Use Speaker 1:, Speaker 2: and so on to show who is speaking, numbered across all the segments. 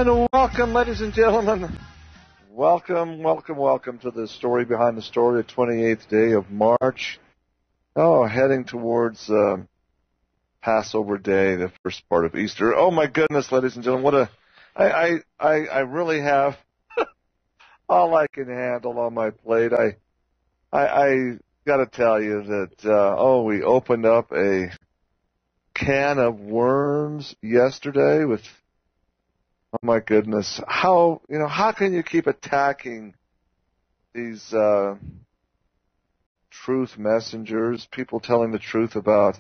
Speaker 1: And welcome, ladies and gentlemen. Welcome to the story behind the story, the 28th day of March. Heading towards Passover Day, the first part of Easter. Oh my goodness, ladies and gentlemen, I really have all I can handle on my plate. I got to tell you that we opened up a can of worms yesterday with. Oh my goodness! How can you keep attacking these truth messengers, people telling the truth about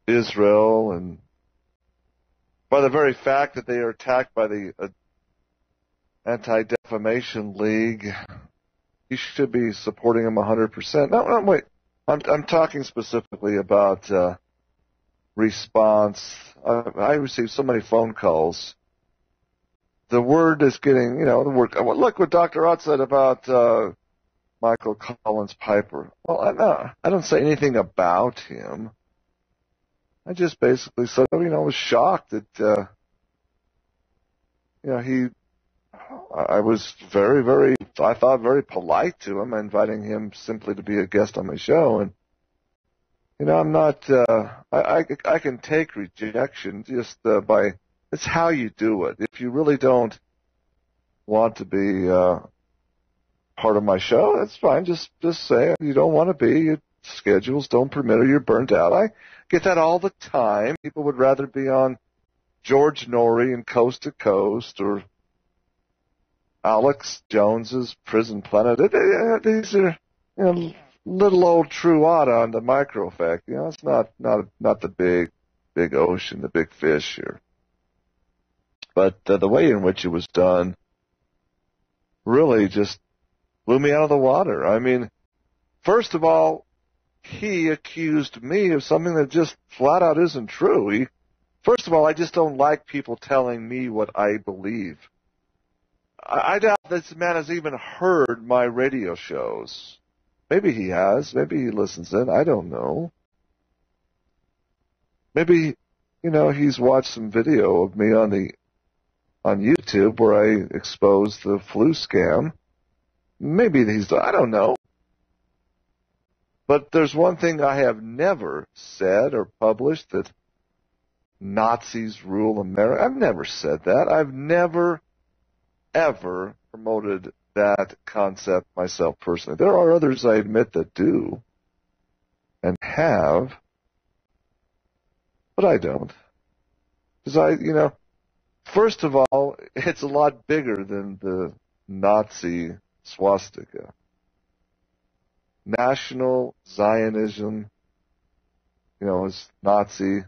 Speaker 1: Israel, and by the very fact that they are attacked by the Anti-Defamation League, you should be supporting them 100%. No, wait. I'm talking specifically about response. I received so many phone calls. The word is getting, the word. Look what Dr. Ott said about Michael Collins Piper. Well, I don't say anything about him. I just basically said, I was shocked that, I was very, I thought very polite to him, inviting him simply to be a guest on my show. And, I'm not, I can take rejection just by, it's how you do it. If you really don't want to be part of my show, that's fine. Just say you don't want to be. Your schedules don't permit or you're burnt out. I get that all the time. People would rather be on George Norrie and Coast to Coast or Alex Jones's Prison Planet. These are, little old True Odd on the micro effect. It's not the big ocean, the big fish here. But the way in which it was done really just blew me out of the water. I mean, first of all, he accused me of something that just flat out isn't true. First of all, I just don't like people telling me what I believe. I doubt this man has even heard my radio shows. Maybe he has. Maybe he listens in. I don't know. Maybe, he's watched some video of me on YouTube where I exposed the flu scam. Maybe I don't know. But there's one thing I have never said or published, that Nazis rule America. I've never said that. I've never, ever promoted that concept myself personally. There are others, I admit, that do and have, but I don't. Because first of all, it's a lot bigger than the Nazi swastika. National Zionism, is Nazi,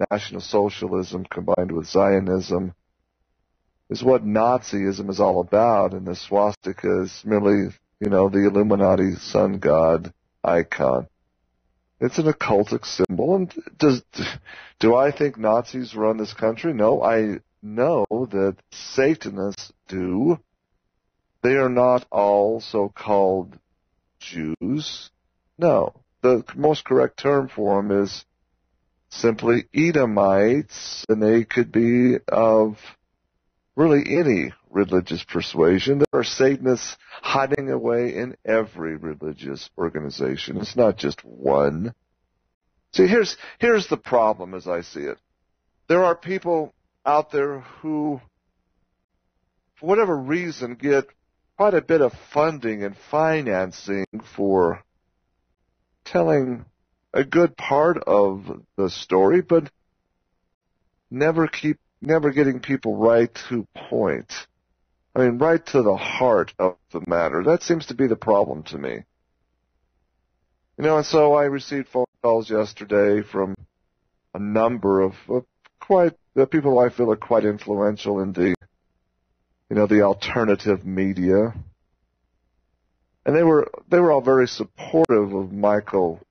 Speaker 1: National Socialism combined with Zionism, is what Nazism is all about, and the swastika is merely, the Illuminati sun god icon. It's an occultic symbol, and do I think Nazis run this country? No, I know that Satanists do. They are not all so-called Jews. No, the most correct term for them is simply Edomites, and they could be of really any religious persuasion. There are Satanists hiding away in every religious organization. It's not just one. See, here's the problem as I see it. There are people out there who, for whatever reason, get quite a bit of funding and financing for telling a good part of the story, but never getting people right to point. I mean, right to the heart of the matter. That seems to be the problem to me. And so I received phone calls yesterday from a number of people I feel are quite influential in the, the alternative media. And they were all very supportive of Michael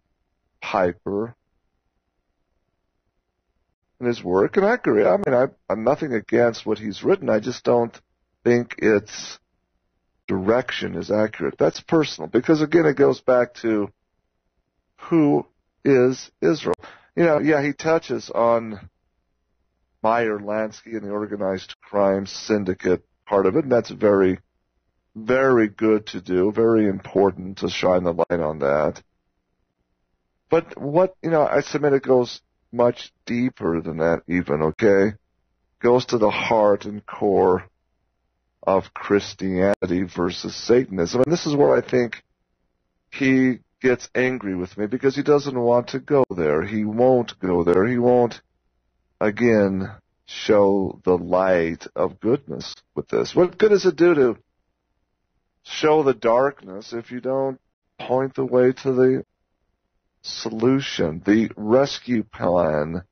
Speaker 1: Piper and his work, and I agree. I mean, I'm nothing against what he's written. I just don't think its direction is accurate. That's personal, because again, it goes back to who is Israel. He touches on Meyer Lansky and the organized crime syndicate part of it, and that's very, very good to do, very important to shine the light on that. But I submit it goes much deeper than that even, okay? Goes to the heart and core of Christianity versus Satanism. And this is where I think he gets angry with me, because he doesn't want to go there. He won't go there. He won't, again, show the light of goodness with this. What good does it do to show the darkness if you don't point the way to the solution, the rescue plan?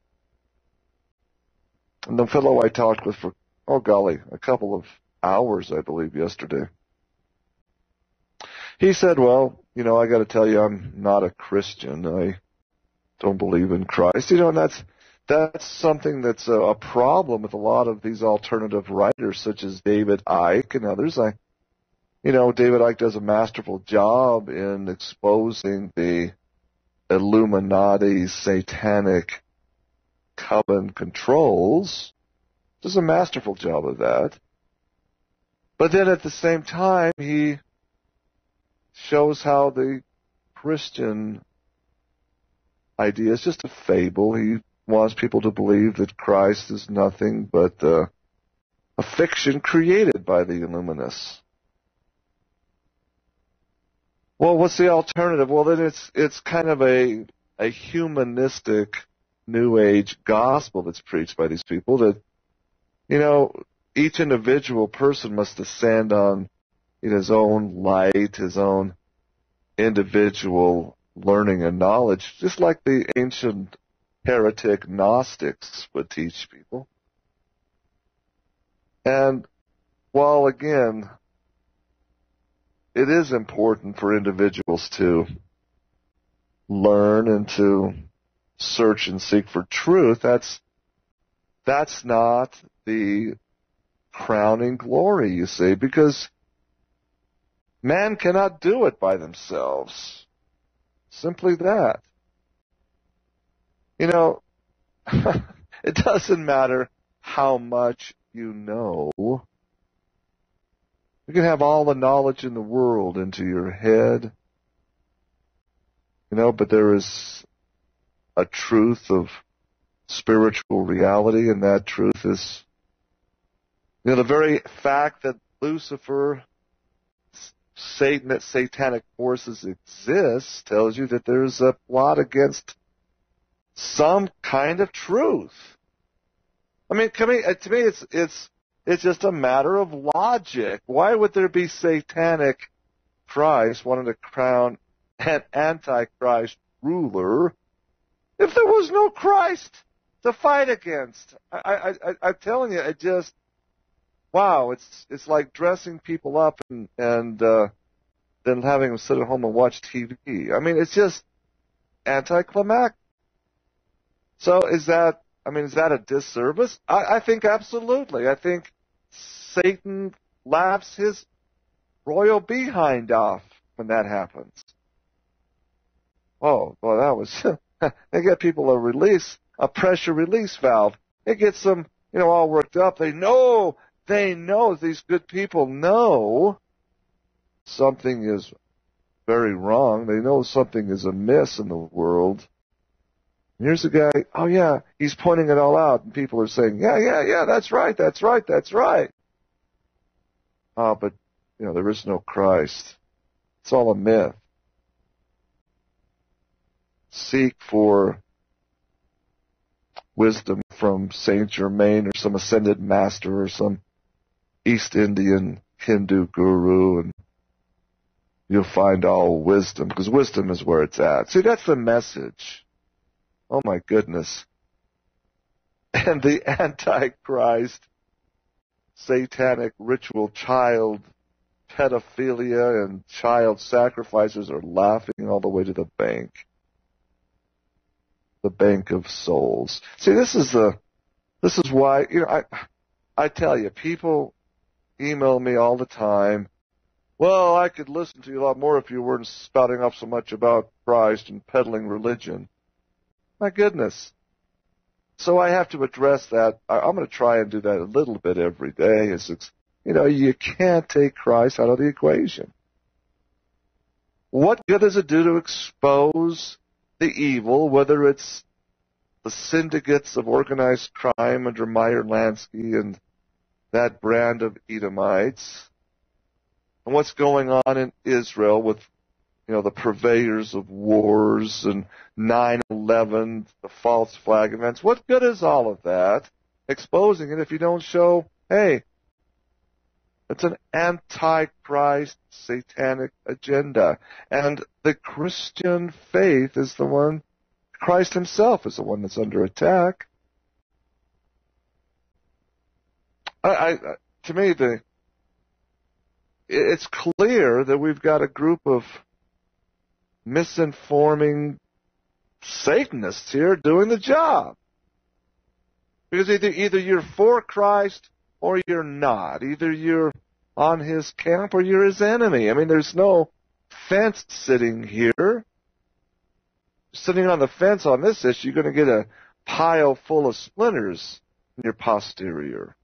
Speaker 1: And the fellow I talked with for, a couple of hours, I believe, yesterday, he said, well, I got to tell you, I'm not a Christian. I don't believe in Christ. And that's something that's a problem with a lot of these alternative writers, such as David Icke and others. David Icke does a masterful job in exposing the Illuminati satanic coven controls. Does a masterful job of that. But then at the same time, he shows how the Christian idea is just a fable. He wants people to believe that Christ is nothing but a fiction created by the Illuminists. Well, what's the alternative? Well, then it's kind of a humanistic New Age gospel that's preached by these people that, each individual person must descend on his own light, his own individual learning and knowledge, just like the ancient heretic Gnostics would teach people. And while, again, it is important for individuals to learn and to search and seek for truth, that's not the crowning glory, you see, because man cannot do it by themselves. Simply that. It doesn't matter how much you know. You can have all the knowledge in the world into your head, but there is a truth of spiritual reality, and that truth is, the very fact that Lucifer, Satan, that satanic forces exist, tells you that there's a plot against some kind of truth. To me, it's just a matter of logic. Why would there be satanic Christ wanting to crown an antichrist ruler if there was no Christ to fight against? I'm telling you, it just, wow, it's like dressing people up and then having them sit at home and watch TV. It's just anticlimactic. So is that a disservice? I think absolutely. I think Satan laughs his royal behind off when that happens. Oh, well, that was, they get people a pressure release valve. It gets them, all worked up. They know, these good people know something is very wrong. They know something is amiss in the world. And here's a guy, oh yeah, he's pointing it all out, and people are saying, yeah, that's right. Oh, but, there is no Christ. It's all a myth. Seek for wisdom from Saint Germain or some ascended master or some East Indian Hindu guru, and you'll find all wisdom, because wisdom is where it's at. See, that's the message. Oh my goodness. And the Antichrist, satanic ritual child pedophilia and child sacrificers are laughing all the way to the bank. The bank of souls. See, this is why, I tell you, people email me all the time. Well, I could listen to you a lot more if you weren't spouting off so much about Christ and peddling religion. My goodness. so I have to address that. I'm going to try and do that a little bit every day. You can't take Christ out of the equation. What good does it do to expose the evil, whether it's the syndicates of organized crime under Meyer Lansky and that brand of Edomites, and what's going on in Israel with, the purveyors of wars and 9/11, the false flag events? What good is all of that, exposing it, if you don't show, hey, it's an antichrist satanic agenda. And the Christian faith is the one, Christ himself is the one that's under attack. To me, it's clear that we've got a group of misinforming Satanists here doing the job. Because either you're for Christ or you're not. Either you're on his camp or you're his enemy. I mean, there's no fence sitting here. Sitting on the fence on this issue, you're going to get a pile full of splinters in your posterior.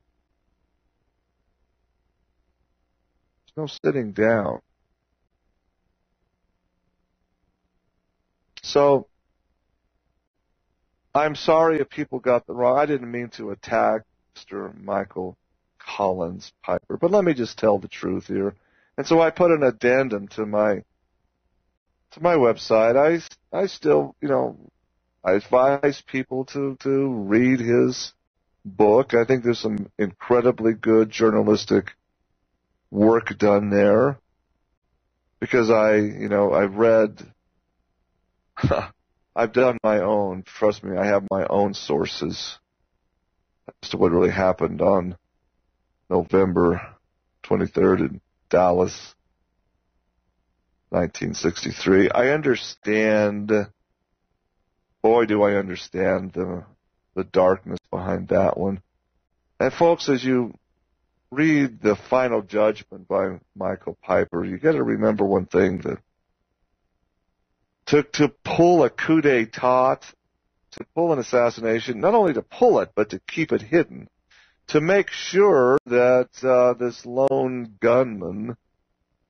Speaker 1: There's no sitting down. So, I'm sorry if people got the wrong. I didn't mean to attack Mr. Michael Collins Piper, but let me just tell the truth here. And so I put an addendum to my website. I still, I advise people to read his book. I think there's some incredibly good journalistic work done there, because I've read, I've done my own, trust me, I have my own sources as to what really happened on November 23rd in Dallas, 1963. I understand, boy do I understand the darkness behind that one. And folks, as you read The Final Judgment by Michael Piper, you got to remember one thing, that to pull a coup d'etat, to pull an assassination, not only to pull it, but to keep it hidden, to make sure that this lone gunman,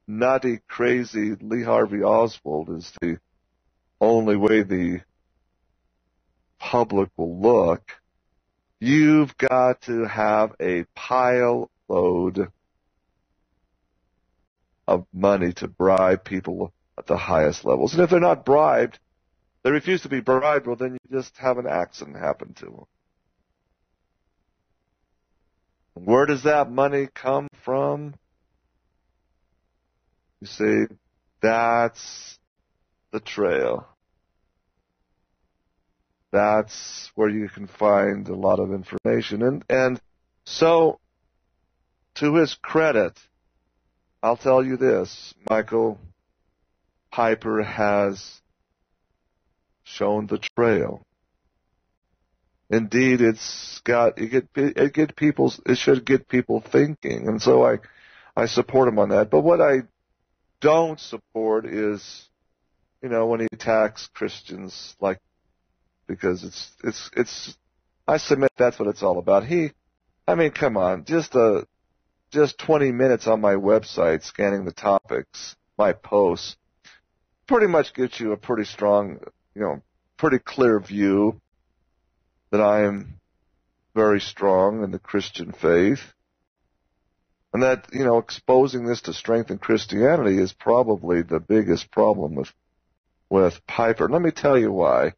Speaker 1: nutty, crazy Lee Harvey Oswald is the only way the public will look, you've got to have a pile load of money to bribe people at the highest levels. And if they're not bribed, they refuse to be bribed, well, then you just have an accident happen to them. Where does that money come from? You see, that's the trail. That's where you can find a lot of information. And so, to his credit, I'll tell you this, Michael Piper has shown the trail. Indeed, it should get people thinking, and so I support him on that. But what I don't support is, when he attacks Christians, because it's I submit that's what it's all about. Come on, just 20 minutes on my website scanning the topics, my posts, pretty much gives you a pretty strong, pretty clear view that I am very strong in the Christian faith. And that, exposing this to strengthen Christianity is probably the biggest problem with Piper. And let me tell you why.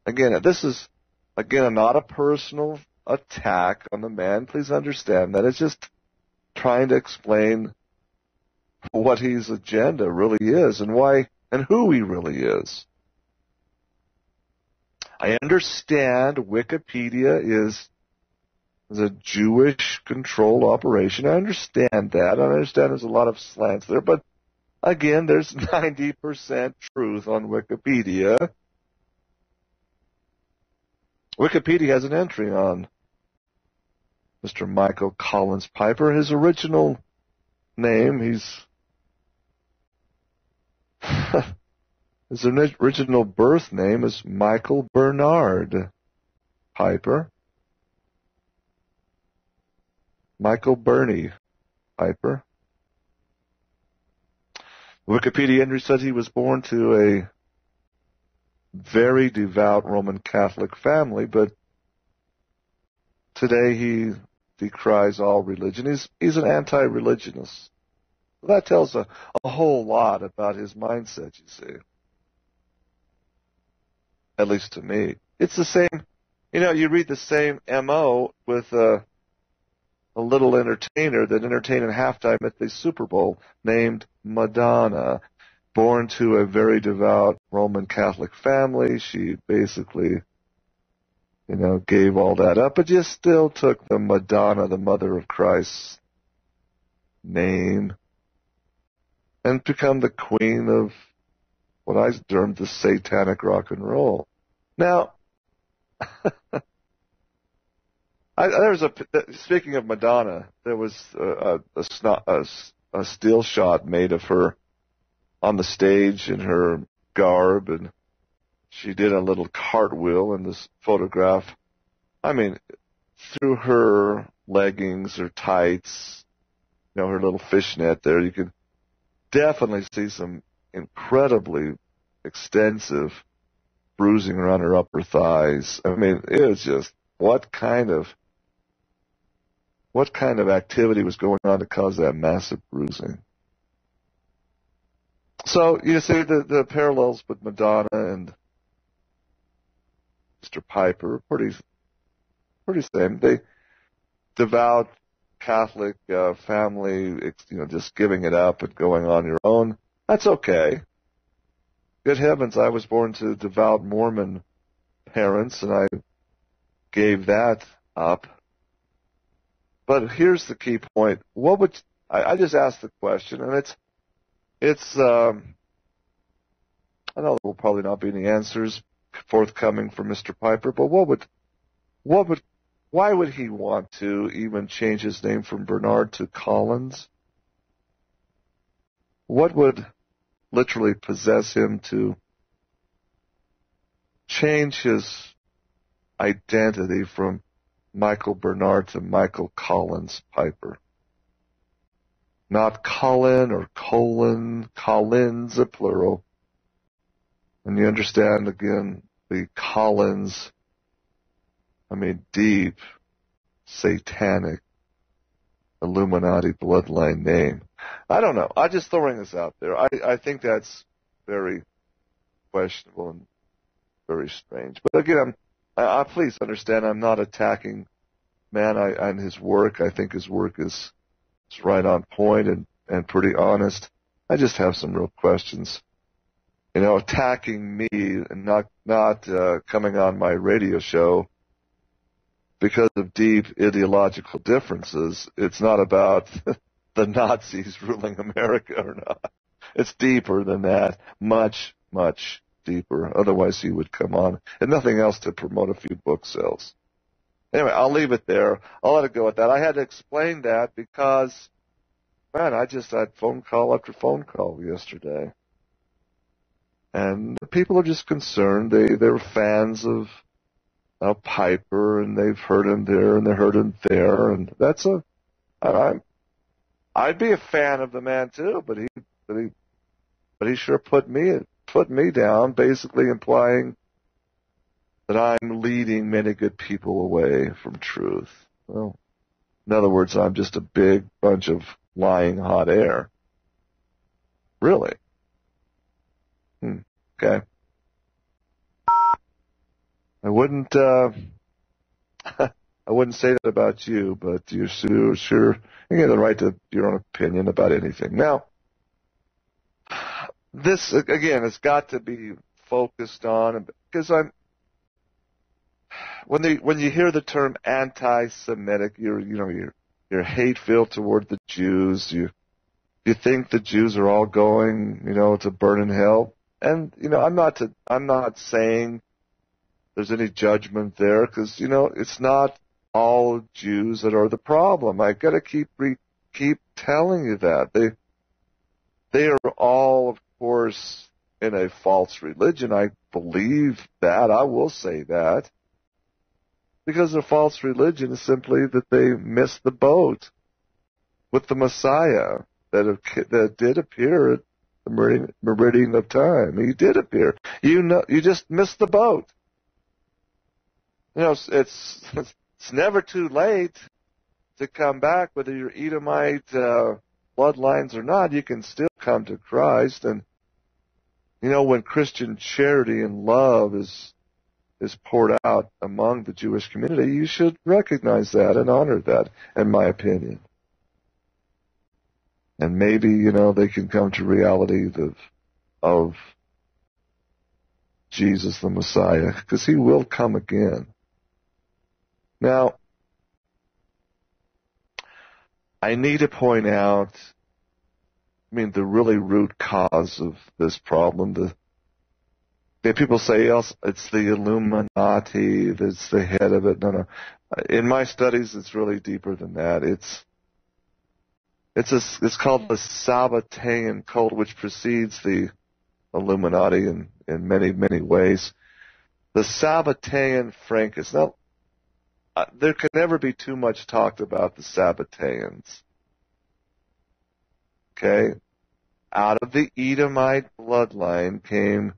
Speaker 1: Again, this is, not a personal attack on the man. Please understand that. It's just trying to explain what his agenda really is and why and who he really is. I understand Wikipedia is a Jewish-controlled operation. I understand that. I understand there's a lot of slants there. But, again, there's 90% truth on Wikipedia. Wikipedia has an entry on Mr. Michael Collins Piper. His original name, his original birth name is Michael Bernard Piper. Michael Burney Piper. Wikipedia entry says he was born to a very devout Roman Catholic family, but today he decries all religion. He's an anti-religionist. That tells a whole lot about his mindset, you see. At least to me. It's the same, you read the same M.O. with a little entertainer that entertained in halftime at the Super Bowl named Madonna. Born to a very devout Roman Catholic family. She basically, gave all that up, but just still took the Madonna, the Mother of Christ name, and become the queen of what I termed the satanic rock and roll. Now, speaking of Madonna, there was a still shot made of her on the stage in her garb, and she did a little cartwheel in this photograph. I mean, through her leggings or tights, her little fishnet there, you can definitely see some incredibly extensive bruising around her upper thighs. I mean, it was just, what kind of activity was going on to cause that massive bruising? So you see the parallels with Madonna and Mr. Piper, pretty same. They devout Catholic family, just giving it up and going on your own. That's okay. Good heavens, I was born to devout Mormon parents, and I gave that up. But here's the key point. I just asked the question, and it's I know there will probably not be any answers forthcoming from Mr. Piper, but why would he want to even change his name from Bernard to Collins? What would literally possess him to change his identity from Michael Bernard to Michael Collins Piper? Not Colin or Colin, Collins, a plural. And you understand, again, the Collins, deep, satanic, Illuminati bloodline name. I don't know. I'm just throwing this out there. I think that's very questionable and very strange. But again, please understand, I'm not attacking man and his work. I think his work is right on point and pretty honest. I just have some real questions. Attacking me and not coming on my radio show because of deep ideological differences. It's not about the Nazis ruling America or not. It's deeper than that. Much, much deeper. Otherwise he would come on. And nothing else to promote a few book sales. Anyway, I'll leave it there. I'll let it go at that. I had to explain that because, man, I just had phone call after phone call yesterday. And people are just concerned. They're fans of Piper, and they've heard him there, and they heard him there, and I'd be a fan of the man too, but he sure put me down, basically implying that I'm leading many good people away from truth. Well, in other words, I'm just a big bunch of lying hot air. Really? Okay. I wouldn't say that about you, but you're sure you have the right to your own opinion about anything. Now, this again has got to be focused on, because when you hear the term anti-Semitic, you're hate-filled toward the Jews. You think the Jews are all going, to burn in hell. And I'm not saying there's any judgment there, because it's not all Jews that are the problem. I got to keep telling you that they are all, of course, in a false religion. I believe that. I will say that. because their false religion is simply that they missed the boat with the Messiah that did appear at the meridian of time. He did appear. You just missed the boat. It's never too late to come back, whether you're Edomite bloodlines or not. You can still come to Christ. And when Christian charity and love is poured out among the Jewish community, you should recognize that and honor that, in my opinion. And maybe, they can come to reality of Jesus the Messiah, because he will come again. Now, I need to point out, the really root cause of this problem. People say it's the Illuminati that's the head of it. No. In my studies, it's really deeper than that. It's called the Sabbatean cult, which precedes the Illuminati in many, many ways. The Sabbatean Frankists. Now, there can never be too much talked about the Sabbateans. Okay? Out of the Edomite bloodline came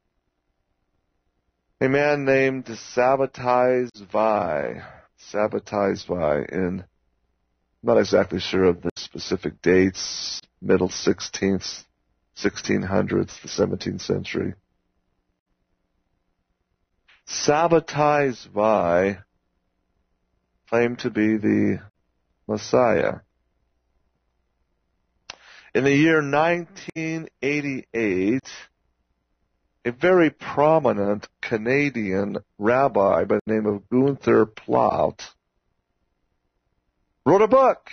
Speaker 1: a man named Sabbatai Zvi. And I'm not exactly sure of the specific dates, middle 16th, 1600s, the 17th century. Sabbatai Zvi claimed to be the Messiah. In the year 1988, a very prominent Canadian rabbi by the name of Gunther Plaut wrote a book,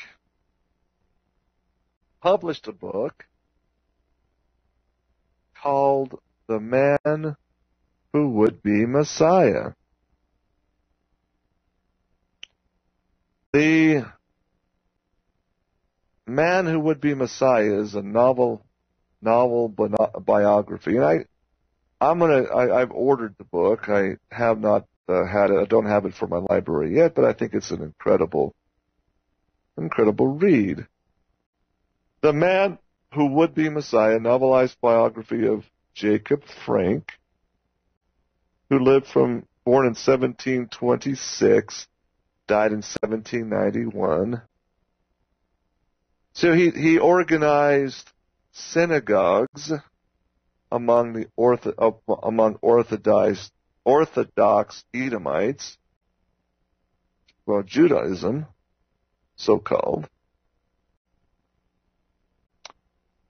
Speaker 1: published a book called The Man Who Would Be Messiah. The Man Who Would Be Messiah is a novel biography, and I've ordered the book. I have not had it. I don't have it for my library yet, but I think it's an incredible read. The Man Who Would Be Messiah, novelized biography of Jacob Frank, who born in 1726, died in 1791. So he organized synagogues among Orthodox Edomites, Judaism, so-called.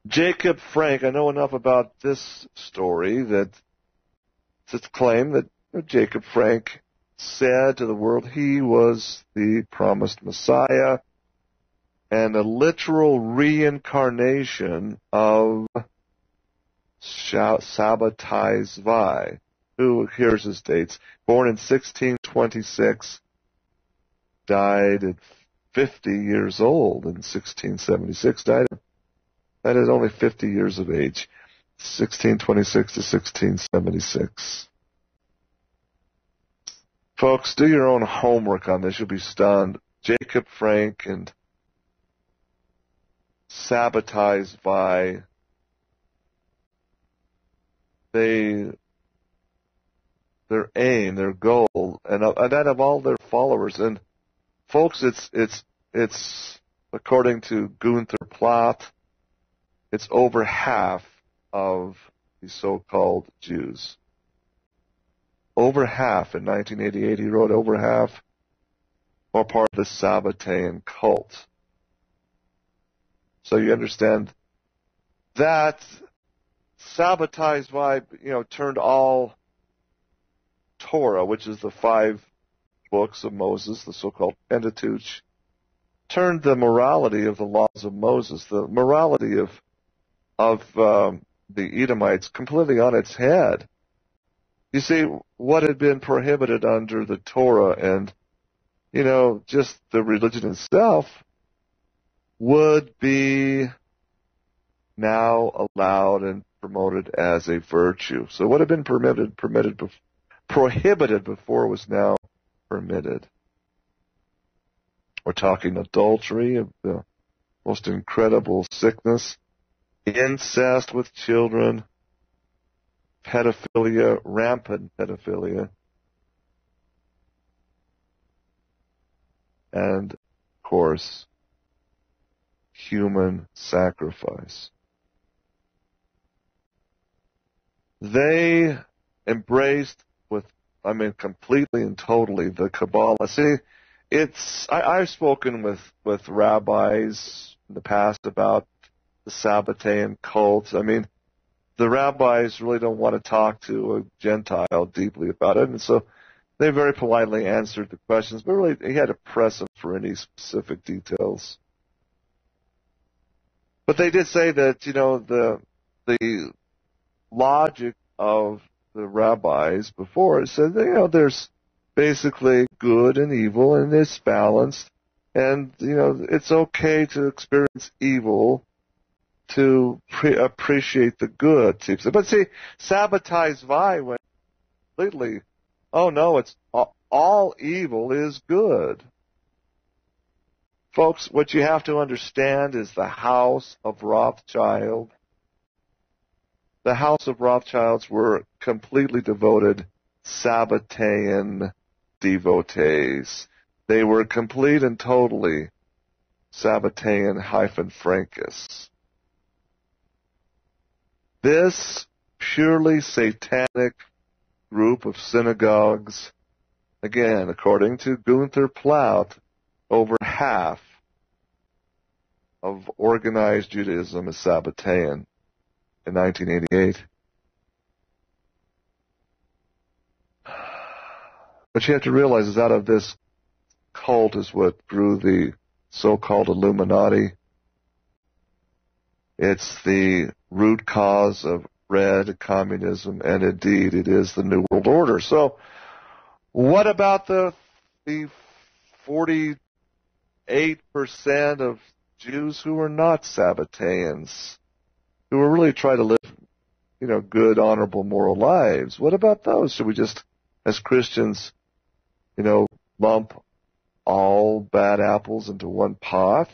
Speaker 1: Jacob Frank, I know enough about this story to claim that Jacob Frank said to the world he was the promised Messiah and a literal reincarnation of Sabbatai Zvi, who, here's his dates, born in 1626, died at 50 years old in 1676, died at only 50 years of age, 1626 to 1676. Folks, do your own homework on this. You'll be stunned. Jacob Frank and Sabbatai Zvi, their aim, their goal, and that of all their followers. And folks, it's according to Gunther Plaut, it's over half of the so-called Jews. Over half in 1988, he wrote, over half are part of the Sabbatean cult. So you understand that Sabbatai Zvi, turned all Torah, which is the 5 books of Moses, the so-called Pentateuch, turned the morality of the laws of Moses, the morality of the Edomites, completely on its head. You see, what had been prohibited under the Torah and, just the religion itself would be now allowed and promoted as a virtue. So what had been prohibited before was now permitted. We're talking adultery, the most incredible sickness, incest with children, pedophilia, rampant pedophilia, and, of course, human sacrifice. They embraced completely and totally the Kabbalah. See, I've spoken with rabbis in the past about the Sabbatean cult. I mean, the rabbis really don't want to talk to a Gentile deeply about it, and so they very politely answered the questions, but really he had to press them for any specific details. But they did say that, the logic of the rabbis before it said that, there's basically good and evil, and it's balanced, and, it's okay to experience evil to appreciate the good. But see, Sabbatai Zvi went completely, oh no, it's all evil is good. Folks, what you have to understand is the house of Rothschild. The house of Rothschilds were completely devoted Sabbatean devotees. They were complete and totally Sabbatean-Frankists. This purely satanic group of synagogues, again, according to Gunther Plaut, over half of organized Judaism is Sabbatean in 1988. What you have to realize is out of this cult is what grew the so-called Illuminati. It's the root cause of red communism, and indeed it is the New World Order. So what about the 48% of Jews who are not Sabbateans, who are really trying to live, good, honorable, moral lives? What about those? Should we just, as Christians, lump all bad apples into one pot?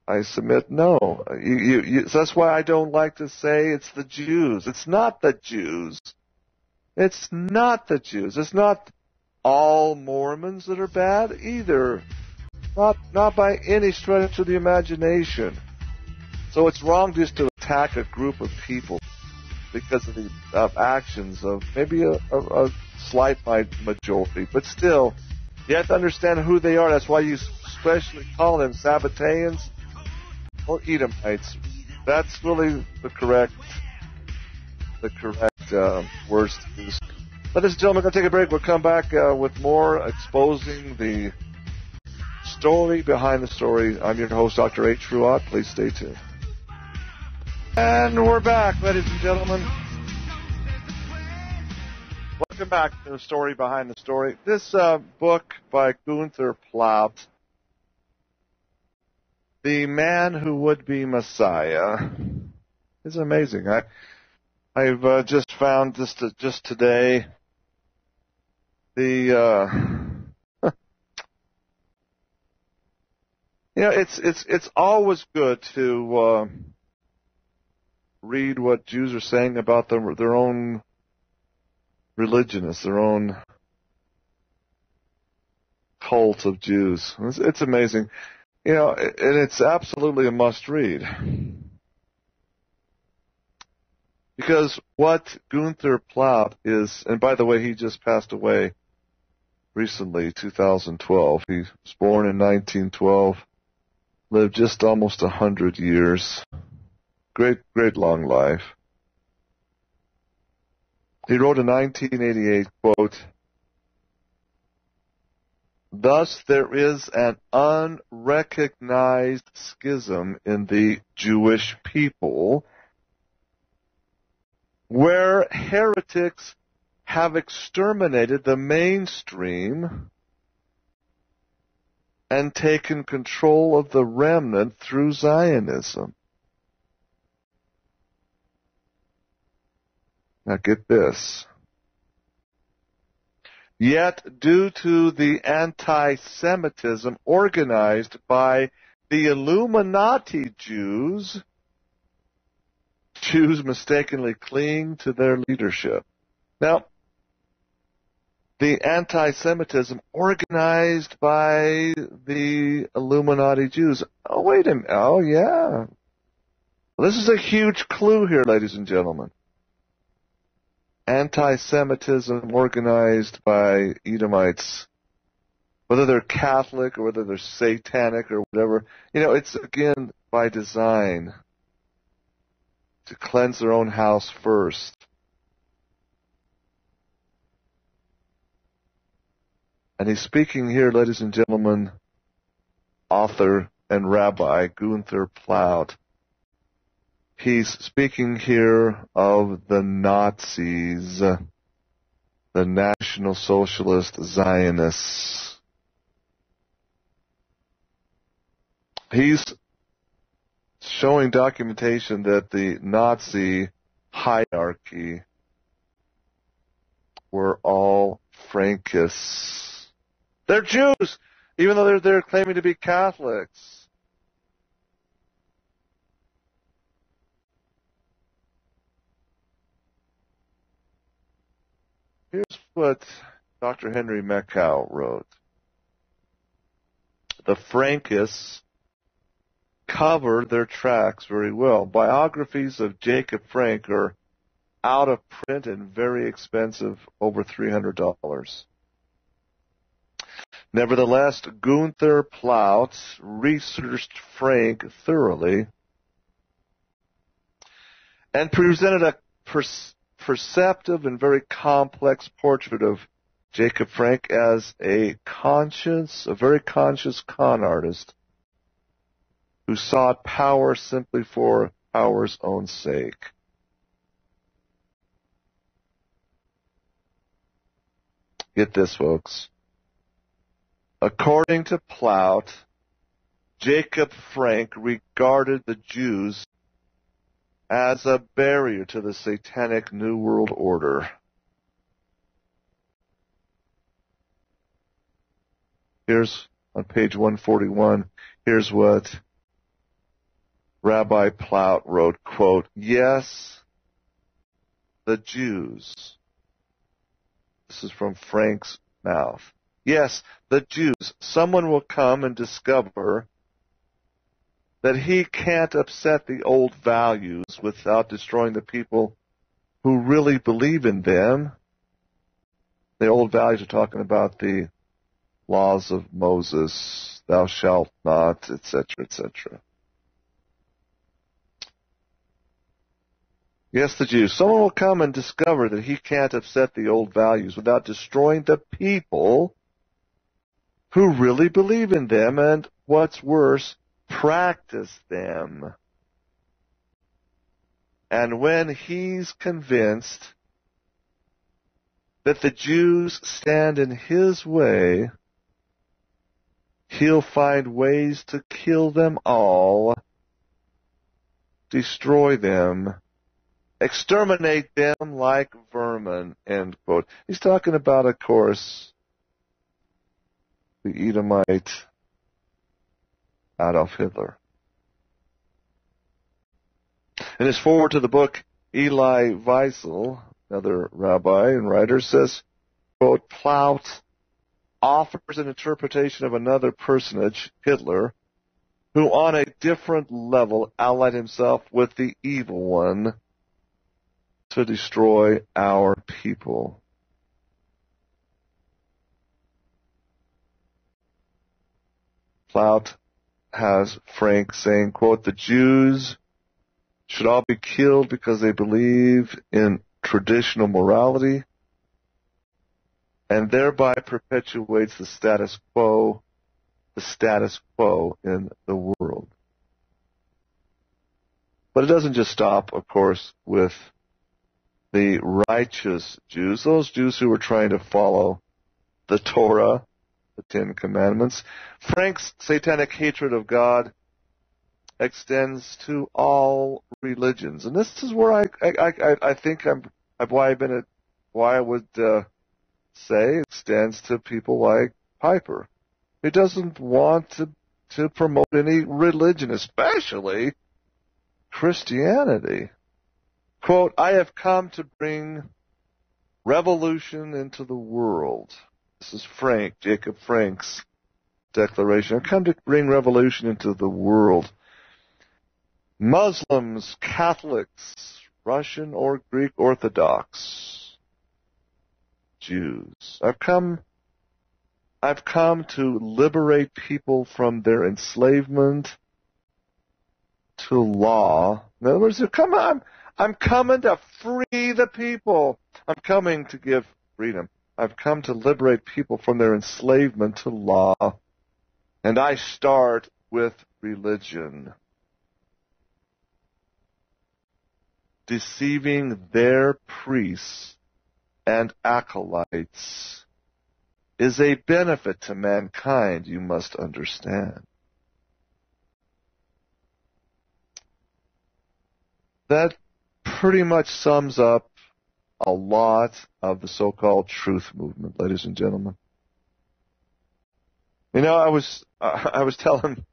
Speaker 1: I submit no. So that's why I don't like to say it's the Jews. It's not the Jews. It's not the Jews. It's not all Mormons that are bad either. Not by any stretch of the imagination. So it's wrong just to attack a group of people because of the actions of maybe a slight majority. But still, you have to understand who they are. That's why you especially call them Sabbateans or Edomites. That's really the correct words to use. Ladies and gentlemen, we're going to take a break. We'll come back with more exposing the story behind the story. I'm your host, Dr. H. Ruat. Please stay tuned. And we're back, ladies and gentlemen. Welcome back to the story behind the story. This book by Gunther Plaut, The Man Who Would Be Messiah, is amazing. I've just found just today it's always good to read what Jews are saying about their own religionists, their own cult of Jews. It's amazing. And it's absolutely a must-read. Because what Gunther Plaut is, and by the way, he just passed away recently, 2012. He was born in 1912, lived just almost 100 years. Great long life. He wrote in 1988, quote, "Thus there is an unrecognized schism in the Jewish people, where heretics have exterminated the mainstream and taken control of the remnant through Zionism." Now get this. Yet, due to the anti-Semitism organized by the Illuminati Jews mistakenly cling to their leadership. Now, the anti-Semitism organized by the Illuminati Jews. Oh, wait a minute. Oh, yeah. Well, this is a huge clue here, ladies and gentlemen. Anti-Semitism organized by Edomites, whether they're Catholic or whether they're satanic or whatever, it's again by design to cleanse their own house first. And he's speaking here, ladies and gentlemen, author and Rabbi Gunther Plaut. He's speaking here of the Nazis, the National Socialist Zionists. He's showing documentation that the Nazi hierarchy were all Frankists. They're Jews, even though they're claiming to be Catholics. Here's what Dr. Henry Mekow wrote. The Frankists cover their tracks very well. Biographies of Jacob Frank are out of print and very expensive, over $300. Nevertheless, Gunther Plaut researched Frank thoroughly and presented a perceptive and very complex portrait of Jacob Frank as a very conscious con artist who sought power simply for power's own sake. Get this, folks. According to Plaut, Jacob Frank regarded the Jews as a barrier to the satanic New World Order. Here's, on page 141, here's what Rabbi Plaut wrote, quote, "Yes, the Jews." This is from Frank's mouth. "Yes, the Jews. Someone will come and discover that he can't upset the old values without destroying the people who really believe in them." The old values are talking about the laws of Moses, thou shalt not, etc., etc. Yes, the Jews. Someone will come and discover that he can't upset the old values without destroying the people who really believe in them and, what's worse, practice them. And when he's convinced that the Jews stand in his way, he'll find ways to kill them all, destroy them, exterminate them like vermin, end quote. He's talking about, of course, the Edomite Adolf Hitler. In his foreword to the book, Eli Wiesel, another rabbi and writer, says, quote, "Plaut offers an interpretation of another personage, Hitler, who on a different level allied himself with the evil one to destroy our people." Plaut has Frank saying, quote, "The Jews should all be killed because they believe in traditional morality and thereby perpetuates the status quo in the world." But it doesn't just stop, of course, with the righteous Jews, those Jews who were trying to follow the Torah, the Ten Commandments. Frank's satanic hatred of God extends to all religions, and this is where I think why I would say, extends to people like Piper. He doesn't want to promote any religion, especially Christianity. Quote, I have come to bring revolution into the world. This is Jacob Frank's declaration. I've come to bring revolution into the world. Muslims, Catholics, Russian or Greek Orthodox, Jews. I've come to liberate people from their enslavement to law. In other words, I'm coming to free the people. I'm coming to give freedom. I've come to liberate people from their enslavement to law. And I start with religion. Deceiving their priests and acolytes is a benefit to mankind, you must understand. That pretty much sums up a lot of the so-called truth movement, ladies and gentlemen. You know, I was telling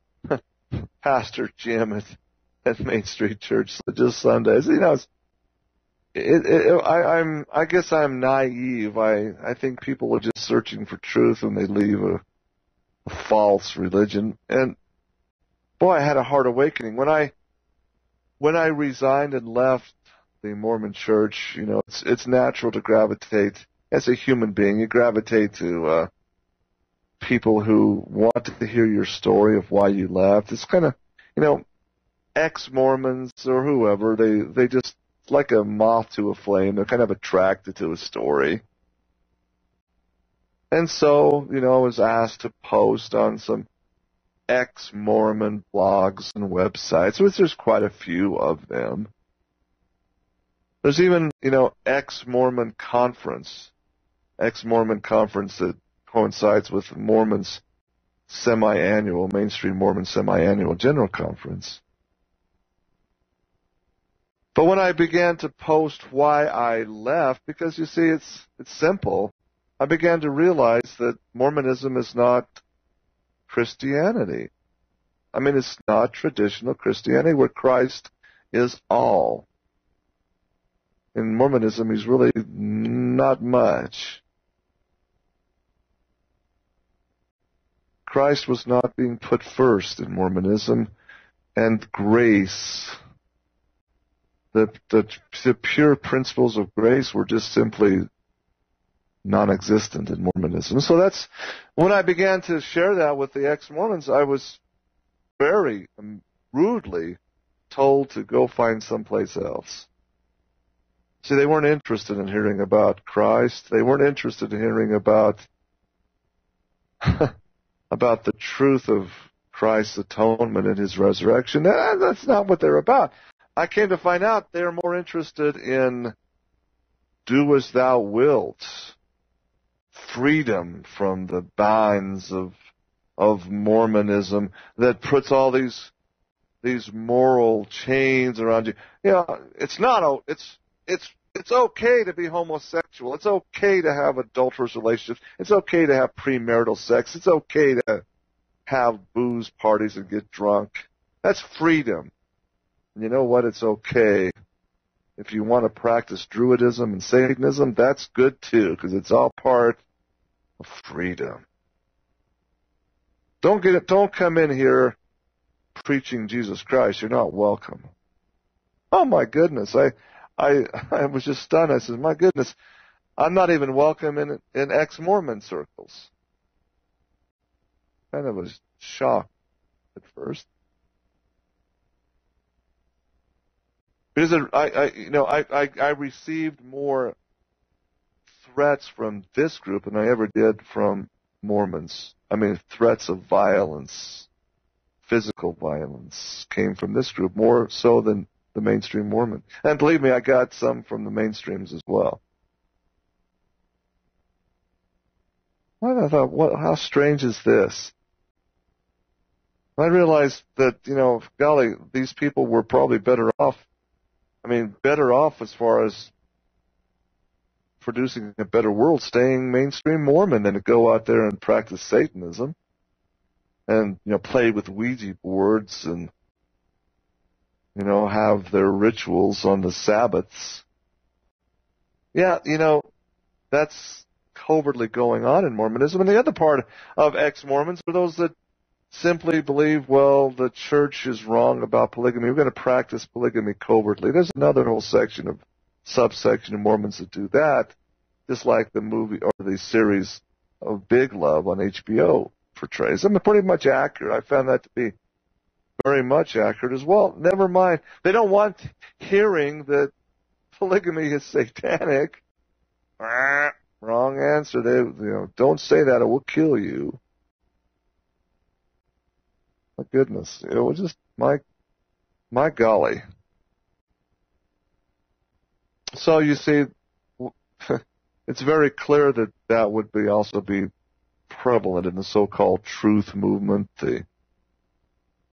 Speaker 1: Pastor Jim at Main Street Church just Sundays, you know, I guess I'm naive. I think people are just searching for truth and they leave a false religion. And boy, I had a hard awakening when I resigned and left the Mormon Church. You know, it's natural to gravitate as a human being. You gravitate to people who want to hear your story of why you left. It's kind of, you know, ex-Mormons or whoever. They just like a moth to a flame. They're kind of attracted to a story. And so, you know, I was asked to post on some ex-Mormon blogs and websites, which there's quite a few of them. There's even, you know, ex-Mormon conference that coincides with Mormon's semi-annual, mainstream Mormon semi-annual general conference. But when I began to post why I left, because you see, it's simple, I began to realize that Mormonism is not Christianity. I mean, it's not traditional Christianity where Christ is all. In Mormonism, he's really not much. Christ was not being put first in Mormonism, and grace, the pure principles of grace were just simply non-existent in Mormonism. So that's when I began to share that with the ex-Mormons, I was very rudely told to go find someplace else. See, they weren't interested in hearing about Christ. They weren't interested in hearing about about the truth of Christ's atonement and his resurrection. That's not what they're about. I came to find out they're more interested in do as thou wilt, freedom from the binds of Mormonism that puts all these moral chains around you. You know, it's okay to be homosexual. It's okay to have adulterous relationships. It's okay to have premarital sex. It's okay to have booze parties and get drunk. That's freedom. And you know what? It's okay. If you want to practice Druidism and Satanism, that's good too, because it's all part of freedom. Don't come in here preaching Jesus Christ. You're not welcome. Oh my goodness. I was just stunned. I said, my goodness, I'm not even welcome in ex-Mormon circles. Kind of was shocked at first. Because I received more threats from this group than I ever did from Mormons. I mean, threats of violence, physical violence came from this group more so than the mainstream Mormon. And believe me, I got some from the mainstreams as well. And I thought, how strange is this? I realized that, golly, these people were probably better off. I mean, better off as far as producing a better world staying mainstream Mormon than to go out there and practice Satanism and, play with Ouija boards and, have their rituals on the Sabbaths. Yeah, that's covertly going on in Mormonism. And the other part of ex-Mormons are those that simply believe, well, the church is wrong about polygamy. We're going to practice polygamy covertly. There's another whole subsection of Mormons that do that, just like the movie or the series of Big Love on HBO portrays. I mean, pretty much accurate. I found that to be very much accurate as well. Never mind. They don't want hearing that polygamy is satanic. Wrong answer. They, don't say that. It will kill you. My goodness. It was just my golly. So you see, it's very clear that that would also be prevalent in the so-called truth movement, the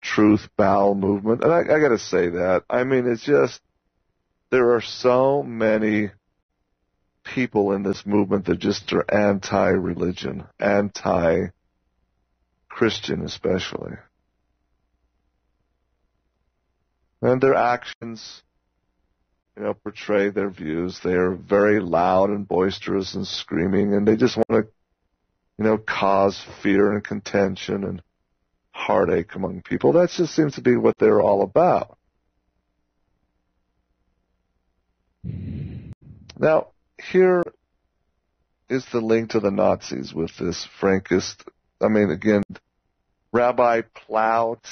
Speaker 1: truth bowel movement. And I got to say that. I mean, it's just, there are so many people in this movement that just are anti-religion, anti-Christian especially. And their actions, portray their views. They are very loud and boisterous and screaming, and they just want to, cause fear and contention and heartache among people. That just seems to be what they're all about. Now, here is the link to the Nazis with this Frankist. I mean, again, Rabbi Plaut,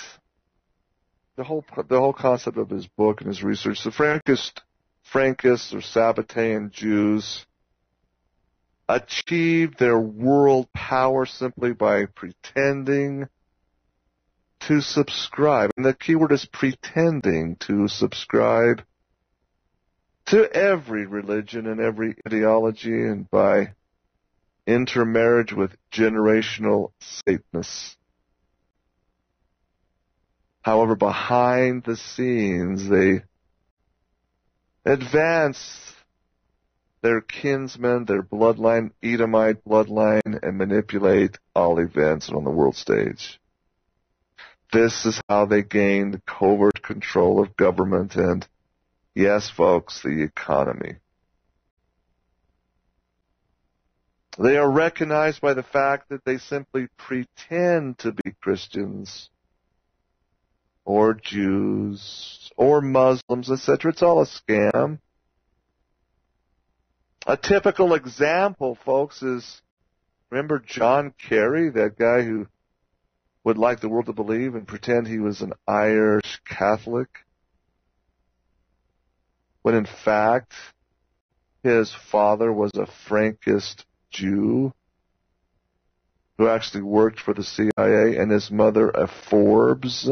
Speaker 1: the whole concept of his book and his research. The Frankists or Sabbatean Jews achieved their world power simply by pretending to subscribe. And the key word is pretending to subscribe to every religion and every ideology, and by intermarriage with generational Satanists. However, behind the scenes, they advance their kinsmen, their bloodline, Edomite bloodline, and manipulate all events on the world stage. This is how they gained covert control of government and, yes, folks, the economy. They are recognized by the fact that they simply pretend to be Christians or Jews or Muslims, etc. It's all a scam. A typical example, folks, is, remember John Kerry, that guy who would like the world to believe and pretend he was an Irish Catholic, when in fact his father was a Frankist Jew who actually worked for the CIA, and his mother a Forbes.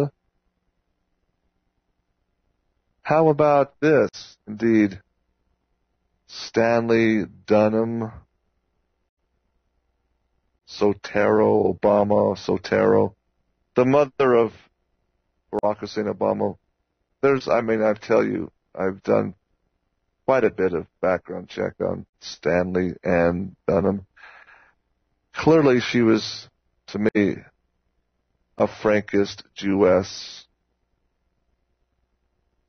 Speaker 1: How about this? Indeed, Stanley Dunham, Sotero, the mother of Barack Hussein Obama. I tell you, I've done quite a bit of background check on Stanley and Dunham. Clearly she was, to me, a Frankist Jewess.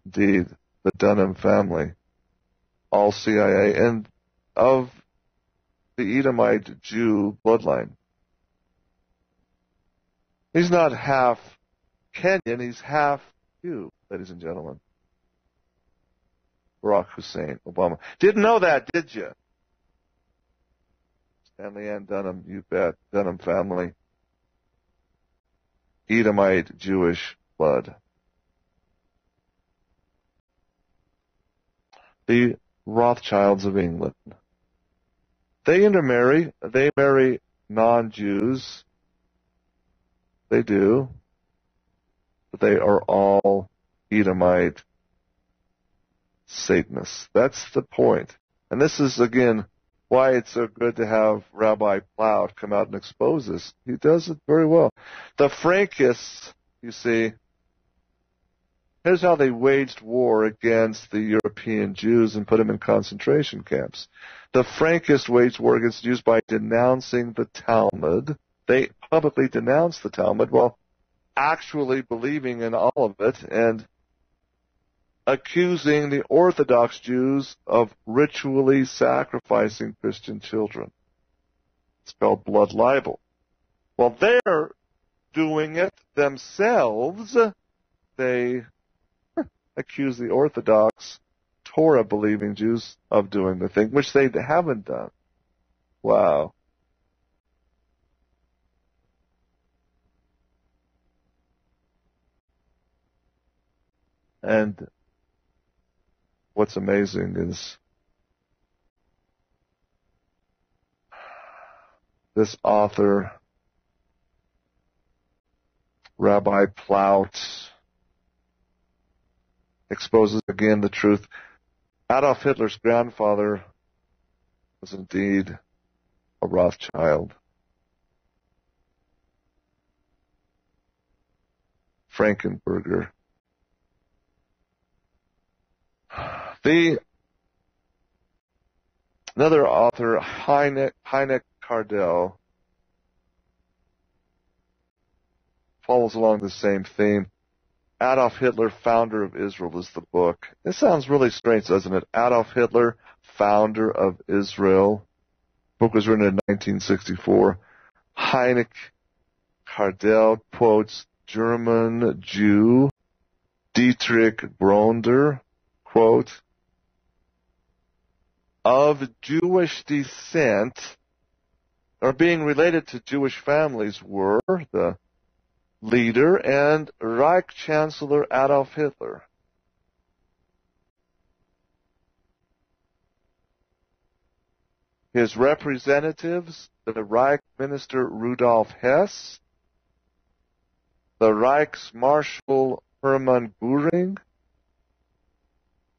Speaker 1: Indeed, the Dunham family, all CIA, and of the Edomite Jew bloodline. He's not half Kenyan, he's half Jew, ladies and gentlemen. Barack Hussein Obama. Didn't know that, did you? Stanley and Dunham, you bet. Dunham family. Edomite Jewish blood. The Rothschilds of England. They intermarry. They marry non-Jews. They do. But they are all Edomite Satanists. That's the point. And this is, again, why it's so good to have Rabbi Plaut come out and expose this. He does it very well. The Frankists, you see, Here's how they waged war against the European Jews and put them in concentration camps. The Frankists waged war against Jews by denouncing the Talmud. They publicly denounced the Talmud while actually believing in all of it and accusing the Orthodox Jews of ritually sacrificing Christian children. It's called blood libel. While they're doing it themselves, they accuse the Orthodox Torah-believing Jews of doing the thing, which they haven't done. Wow. And what's amazing is this author, Rabbi Plaut, exposes again the truth. Adolf Hitler's grandfather was indeed a Rothschild. Frankenberger. Another author, Heinrich Kardel, follows along the same theme. Adolf Hitler, Founder of Israel is the book. It sounds really strange, doesn't it? Adolf Hitler, Founder of Israel. The book was written in 1964. Heinrich Kardel quotes German Jew Dietrich Bronder, quote, of Jewish descent, or being related to Jewish families, were the leader and Reich Chancellor Adolf Hitler. His representatives, the Reich Minister Rudolf Hess, the Reichsmarschall Hermann Göring,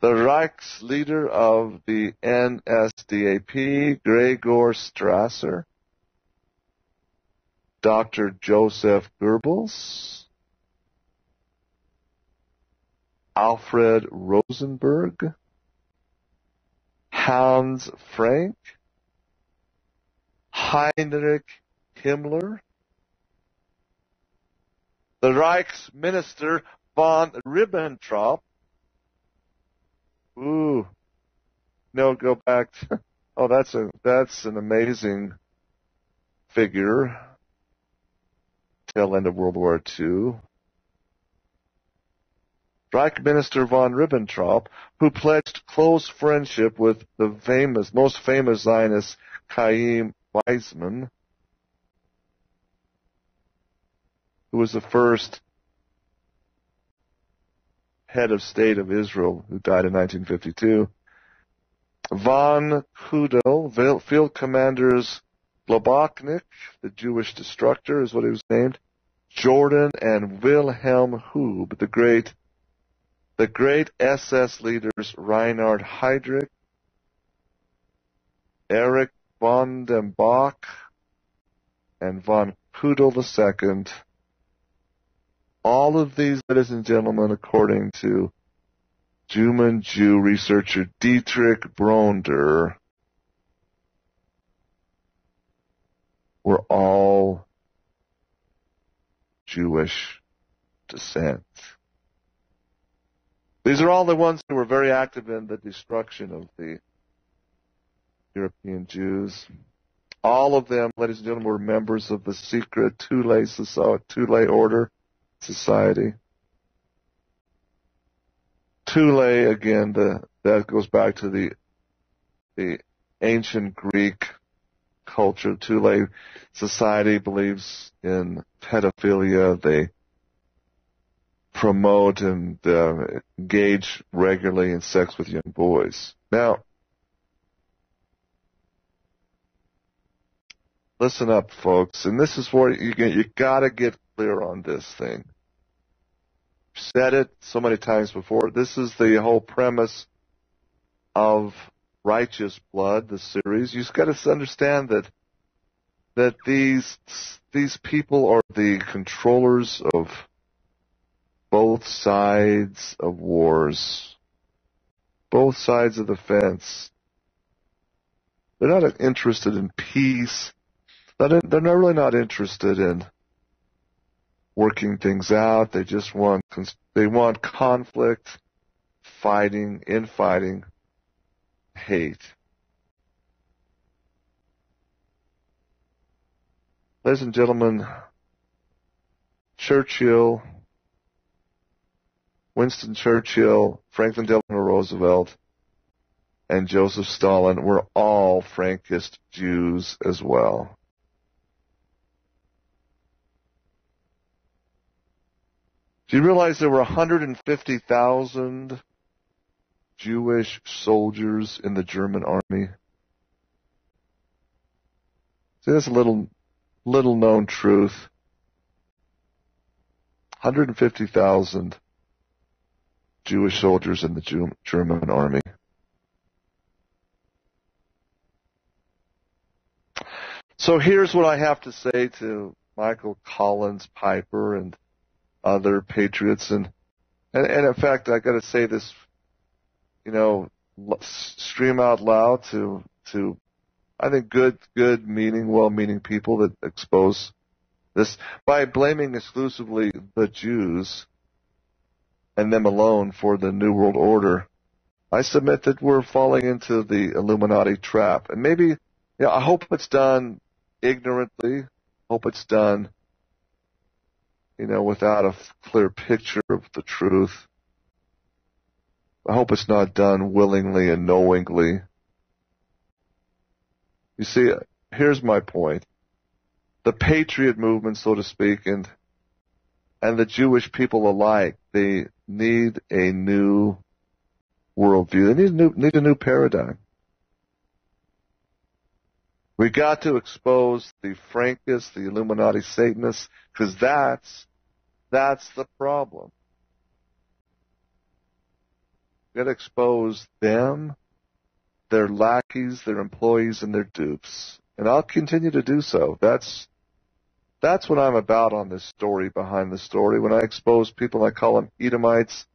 Speaker 1: the Reichsleader of the NSDAP, Gregor Strasser, Dr. Joseph Goebbels, Alfred Rosenberg, Hans Frank, Heinrich Himmler, the Reichsminister von Ribbentrop. Ooh, no, go back to, that's an amazing figure. Tail end of World War II. Reich Minister von Ribbentrop, who pledged close friendship with the most famous Zionist Chaim Weizmann, who was the first head of state of Israel, who died in 1952. Von Kudel, Field Commanders Globoknik, the Jewish destructor is what he was named, Jordan and Wilhelm Hube, the great SS leaders Reinhard Heydrich, Erich von dem Bach, and von Kudel II. All of these, ladies and gentlemen, according to German Jew researcher Dietrich Bronder, were all Jewish descent. These are all the ones who were very active in the destruction of the European Jews. All of them, ladies and gentlemen, were members of the secret Thule Order Society. Thule, again, that goes back to the ancient Greek culture. Thule society believes in pedophilia. They promote and engage regularly in sex with young boys. Now, listen up, folks, and this is where you got to get clear on this thing. I've said it so many times before. This is the whole premise of Righteous Blood, the series. You've got to understand that these people are the controllers of both sides of wars, both sides of the fence. They're not interested in peace. They're really not interested in working things out. They just want conflict, infighting, hate. Ladies and gentlemen, Winston Churchill, Franklin Delano Roosevelt, and Joseph Stalin were all Frankist Jews as well. Do you realize there were 150,000 Jewish soldiers in the German army? See, that's a little known truth. 150,000 Jewish soldiers in the German army. So here's what I have to say to Michael Collins Piper and other patriots, and in fact, I got to say this, stream out loud to I think well-meaning people that expose this by blaming exclusively the Jews and them alone for the New World Order. I submit that we're falling into the Illuminati trap, and maybe, I hope it's done ignorantly. Hope it's done, without a clear picture of the truth. I hope it's not done willingly and knowingly. You see, here's my point. The patriot movement, so to speak, and the Jewish people alike, they need a new worldview. They need a new paradigm. We got to expose the Frankists, the Illuminati Satanists, because that's the problem. We got to expose them, their lackeys, their employees, and their dupes. And I'll continue to do so. That's what I'm about on this story behind the story. When I expose people, I call them Edomites.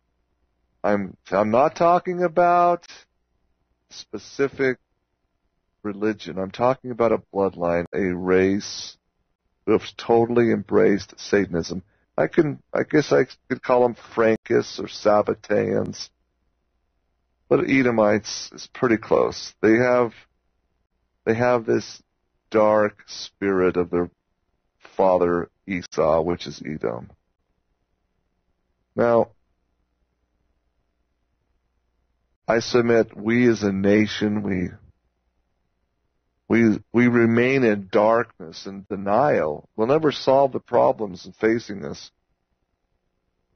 Speaker 1: I'm not talking about specific religion. I'm talking about a bloodline, a race who have totally embraced Satanism. I guess I could call them Frankists or Sabbateans, but Edomites is pretty close. They have this dark spirit of their father Esau, which is Edom. Now, I submit we as a nation, we remain in darkness and denial. We'll never solve the problems facing us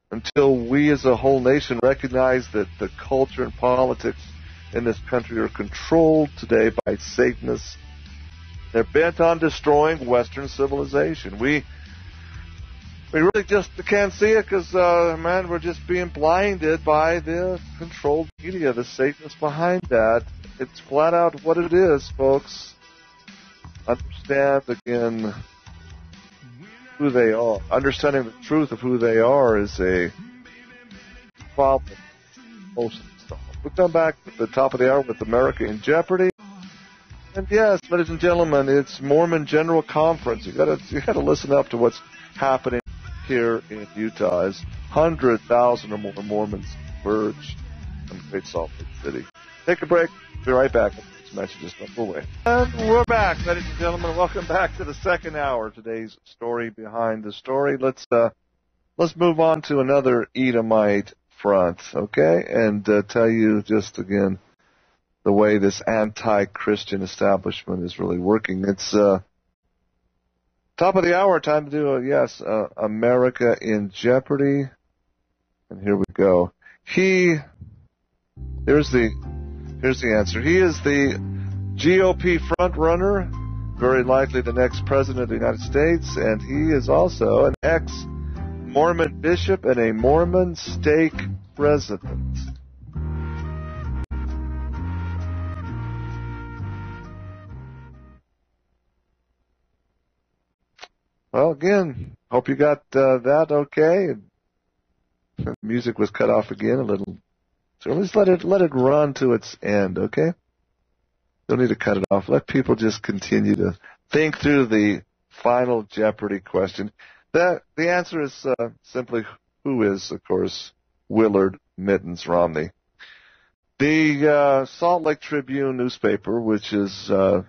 Speaker 1: until we as a whole nation recognize that the culture and politics in this country are controlled today by Satanists. They're bent on destroying Western civilization. We really just can't see it because, we're just being blinded by the controlled media, the Satanists behind that. It's flat out what it is, folks. Understand, again, who they are. Understanding the truth of who they are is a problem. Most of the stuff. We'll come back at the top of the hour with America in Jeopardy. And yes, ladies and gentlemen, it's Mormon General Conference. You gotta listen up to what's happening here in Utah as 100,000 or more Mormons converge from Great Salt Lake City. Take a break. Be right back. This message is not away. And we're back, ladies and gentlemen. Welcome back to the second hour. Today's story behind the story. Let's move on to another Edomite front, okay? And tell you just again the way this anti-Christian establishment is really working. It's top of the hour. Time to do America in Jeopardy. And here we go. Here's the answer. He is the GOP front runner, very likely the next president of the United States, and he is also an ex-Mormon bishop and a Mormon stake resident. Well, again, hope you got that okay. The music was cut off again a little. So let's let it run to its end, okay? Don't need to cut it off. Let people just continue to think through the final Jeopardy question. The answer is simply who is, of course, Willard Mittens Romney. The Salt Lake Tribune newspaper, which is not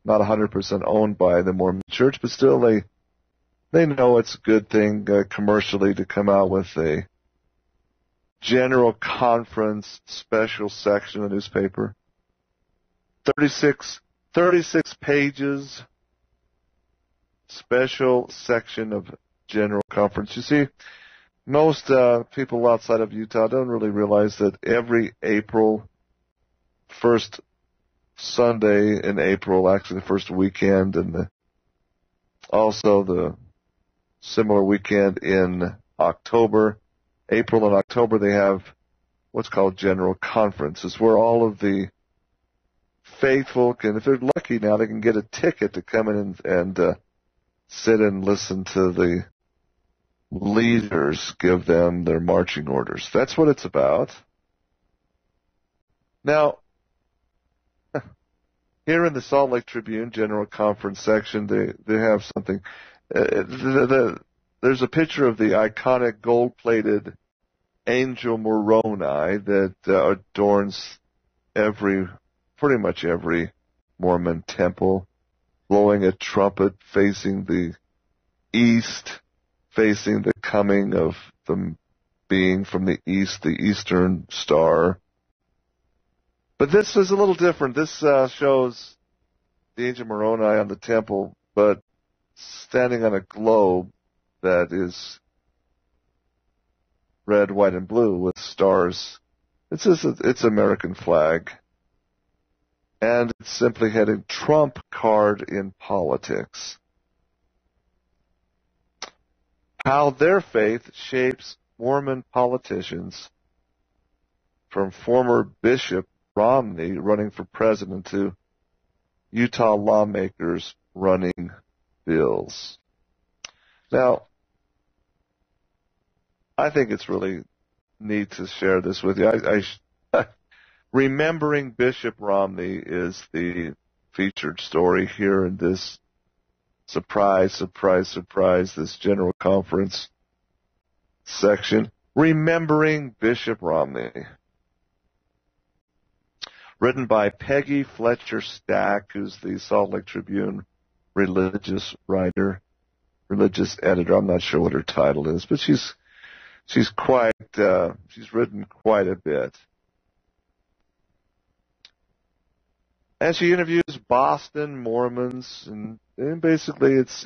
Speaker 1: 100% owned by the Mormon Church, but still they know it's a good thing commercially to come out with a general conference special section of the newspaper. 36 pages, special section of general conference. You see, most people outside of Utah don't really realize that every April, first Sunday in April, actually the first weekend, and also the similar weekend in October, April and October, they have what's called general conferences, where all of the faithful can, if they're lucky now, they can get a ticket to come in and sit and listen to the leaders give them their marching orders. That's what it's about. Now, here in the Salt Lake Tribune General Conference section, they have something. There's a picture of the iconic gold-plated angel Moroni that adorns pretty much every Mormon temple, blowing a trumpet facing the east, facing the coming of the being from the east, the eastern star. But this is a little different. This shows the angel Moroni on the temple, but standing on a globe that is red, white, and blue with stars. It's American flag. And it's simply heading Trump card in politics. How their faith shapes Mormon politicians, from former Bishop Romney running for president to Utah lawmakers running bills. Now, I think it's really neat to share this with you. Remembering Bishop Romney is the featured story here in this surprise, this general conference section. Remembering Bishop Romney. Written by Peggy Fletcher Stack, who's the Salt Lake Tribune religious writer, religious editor. I'm not sure what her title is, but she's written quite a bit. And she interviews Boston Mormons, and basically it's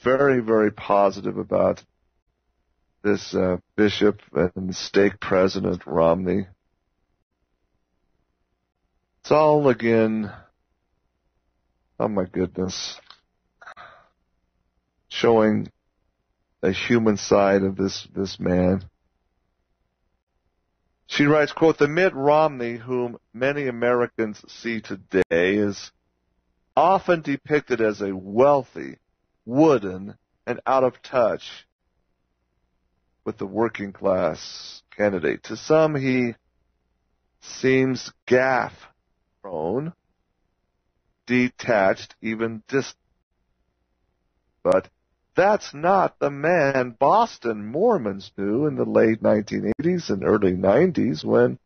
Speaker 1: very, very positive about this bishop and stake president Romney. It's all, again, oh my goodness, showing a human side of this man. She writes, quote, "The Mitt Romney whom many Americans see today is often depicted as a wealthy, wooden, and out of touch with the working class candidate. To some, he seems gaffe-prone, detached, even distant. But that's not the man Boston Mormons knew in the late 1980s and early 90s when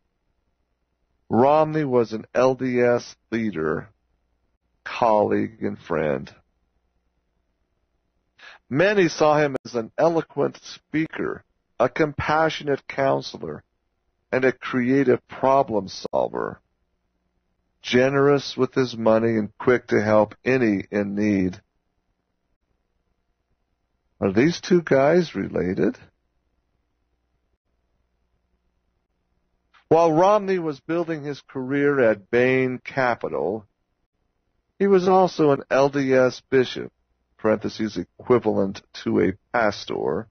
Speaker 1: Romney was an LDS leader, colleague, and friend. Many saw him as an eloquent speaker, a compassionate counselor, and a creative problem solver, generous with his money and quick to help any in need." Are these two guys related? While Romney was building his career at Bain Capital, he was also an LDS bishop, parentheses equivalent to a pastor,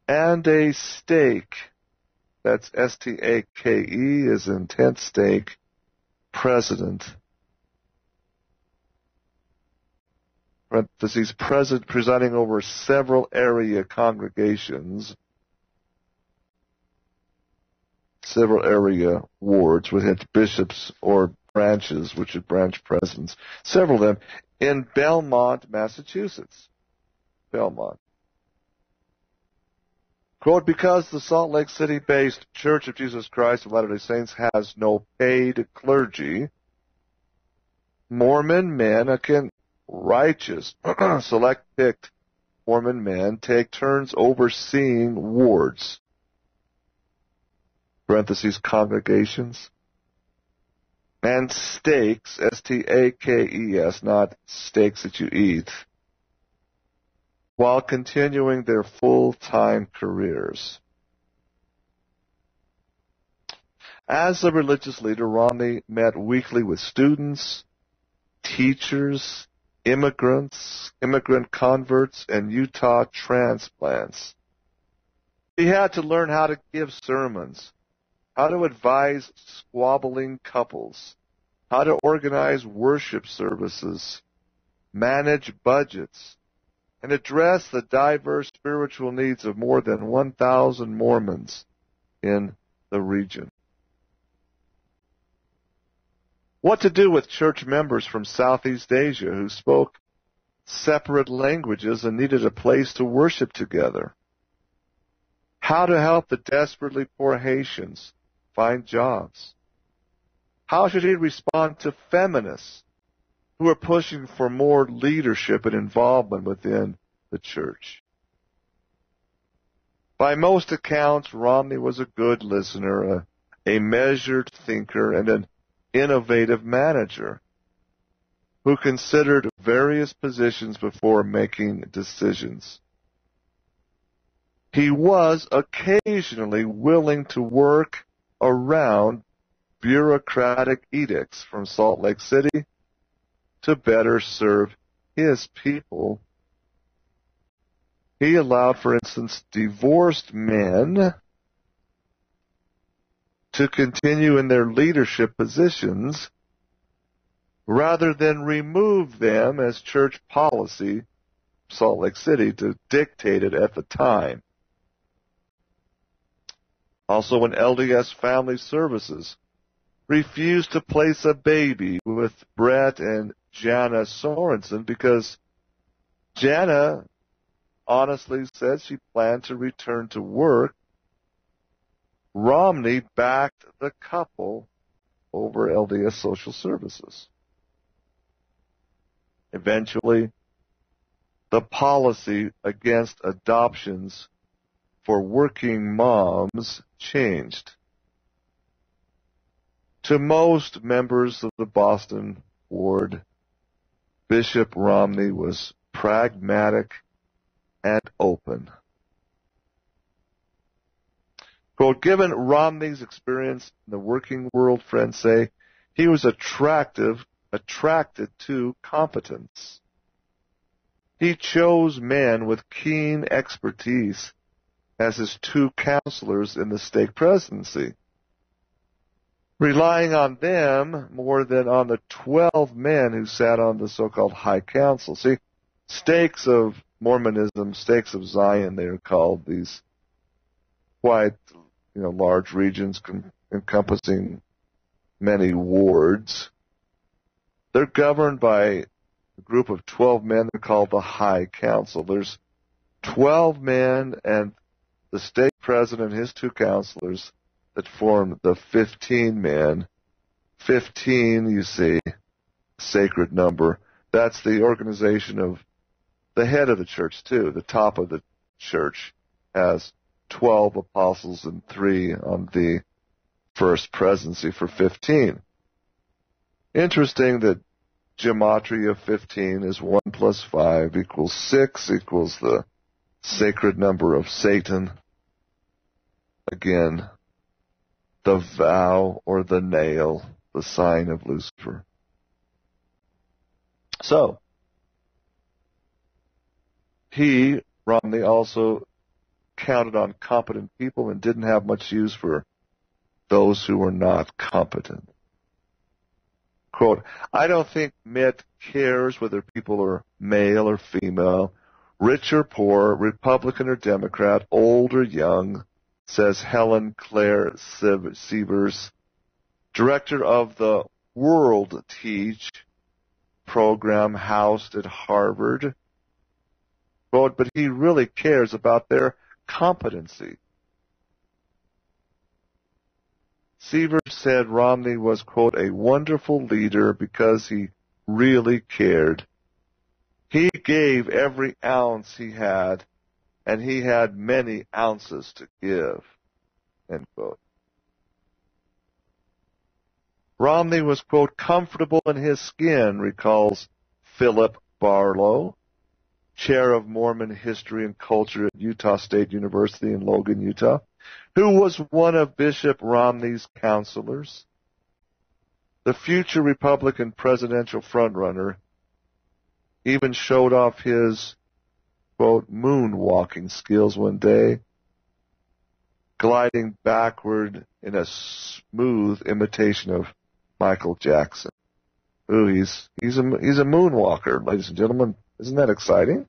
Speaker 1: and a stake, that's S-T-A-K-E, is intense stake, president, parentheses, presiding over several area congregations several area wards with its bishops or branches, which are branch presidents, several of them, in Belmont, Massachusetts. Belmont. Quote, because the Salt Lake City-based Church of Jesus Christ of Latter-day Saints has no paid clergy, Mormon men, again, righteous, select-picked Mormon men, take turns overseeing wards, parentheses, congregations, and stakes, S-T-A-K-E-S, not steaks that you eat, while continuing their full-time careers. As a religious leader, Romney met weekly with students, teachers, immigrant converts, and Utah transplants. He had to learn how to give sermons, how to advise squabbling couples, how to organize worship services, manage budgets, and address the diverse spiritual needs of more than 1,000 Mormons in the region. What to do with church members from Southeast Asia who spoke separate languages and needed a place to worship together? How to help the desperately poor Haitians find jobs? How should he respond to feminists who are pushing for more leadership and involvement within the church? By most accounts, Romney was a good listener, a measured thinker, and an innovative manager who considered various positions before making decisions. He was occasionally willing to work around bureaucratic edicts from Salt Lake City to better serve his people. He allowed, for instance, divorced men to continue in their leadership positions rather than remove them as church policy, Salt Lake City, dictated at the time. Also, when LDS Family Services refused to place a baby with Brett and Jana Sorensen because Jana honestly said she planned to return to work, Romney backed the couple over LDS Social Services. Eventually, the policy against adoptions for working moms changed. To most members of the Boston ward, Bishop Romney was pragmatic and open. Quote, given Romney's experience in the working world, friends say, he was attracted to competence. He chose men with keen expertise as his two counselors in the stake presidency, relying on them more than on the 12 men who sat on the so-called High Council. See, stakes of Mormonism, stakes of Zion, they are called, these quite large regions encompassing many wards. They're governed by a group of 12 men. They're called the High Council. There's 12 men and the stake president and his two counselors that form the 15 men. 15, you see, sacred number. That's the organization of the head of the church, too. The top of the church has 12 apostles and 3 on the first presidency for 15. Interesting that gematria of 15 is 1 plus 5 equals 6 equals the sacred number of Satan. Again, the vow or the nail, the sign of Lucifer. So, Romney, also counted on competent people and didn't have much use for those who were not competent. Quote, I don't think Mitt cares whether people are male or female, rich or poor, Republican or Democrat, old or young, says Helen Claire Sievers, director of the World Teach program housed at Harvard. Quote, but he really cares about their competency. Sievers said Romney was, quote, a wonderful leader because he really cared. He gave every ounce he had, and he had many ounces to give, end quote. Romney was, quote, comfortable in his skin, recalls Philip Barlow, chair of Mormon history and culture at Utah State University in Logan, Utah, who was one of Bishop Romney's counselors. The future Republican presidential frontrunner even showed off his, quote, moonwalking skills one day, gliding backward in a smooth imitation of Michael Jackson. Ooh, he's a moonwalker, ladies and gentlemen. Isn't that exciting?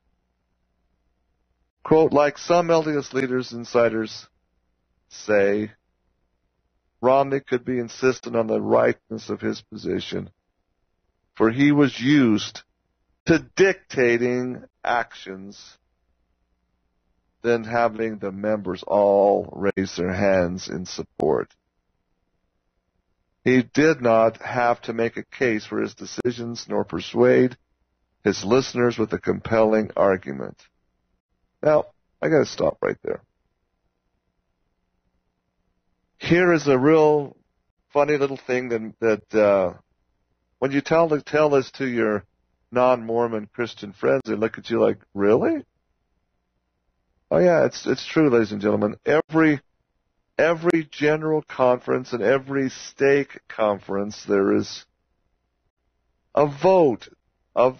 Speaker 1: Quote, like some LDS leaders, insiders say, Romney could be insistent on the rightness of his position, for he was used to dictating actions, then having the members all raise their hands in support. He did not have to make a case for his decisions nor persuade his listeners with a compelling argument. Now, I got to stop right there. Here is a real funny little thing that when you tell this to your non-Mormon Christian friends, they look at you like, really? Oh yeah, it's true, ladies and gentlemen. Every general conference and every stake conference, there is a vote of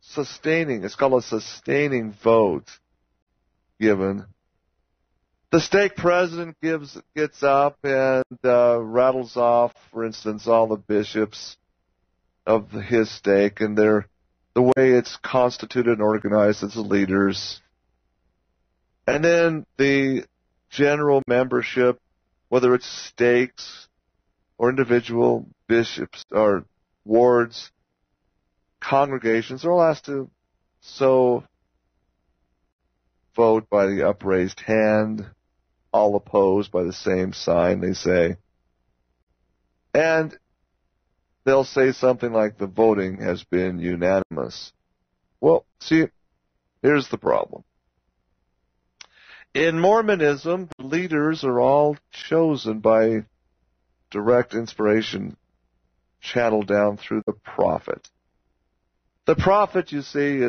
Speaker 1: sustaining. It's called a sustaining vote given. The stake president gets up and rattles off, for instance, all the bishops of his stake and the way it's constituted and organized as the leaders. And then the general membership, whether it's stakes or individual bishops or wards, congregations, are all asked to vote by the upraised hand, all opposed by the same sign, they say. And they'll say something like the voting has been unanimous. Well, see, here's the problem. In Mormonism, the leaders are all chosen by direct inspiration channeled down through the prophet. The prophet, you see,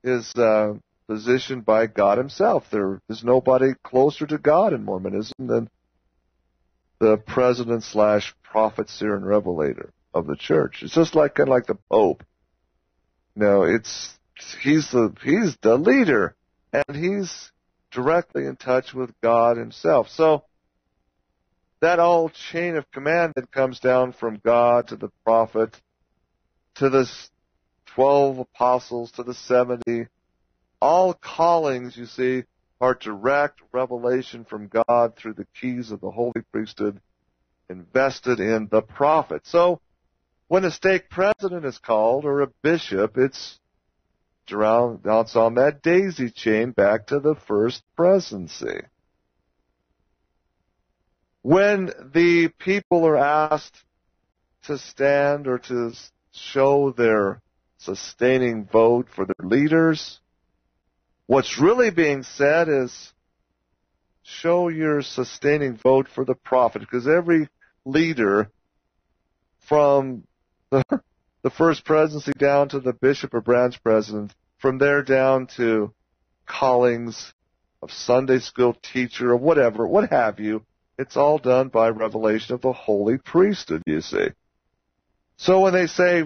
Speaker 1: is positioned by God himself. There is nobody closer to God in Mormonism than the president/prophet, seer, and revelator of the church. It's just kind of like the Pope. He's the leader, and he's directly in touch with God himself. So that whole chain of command that comes down from God to the prophet, to the 12 apostles, to the 70, all callings, you see, are direct revelation from God through the keys of the holy priesthood invested in the prophet. So when a stake president is called, or a bishop, it's on that daisy chain back to the first presidency. When the people are asked to stand or to show their sustaining vote for their leaders, what's really being said is show your sustaining vote for the prophet, because every leader from the first presidency down to the bishop or branch president, from there down to callings of Sunday school teacher or whatever, what have you, it's all done by revelation of the holy priesthood, you see. So when they say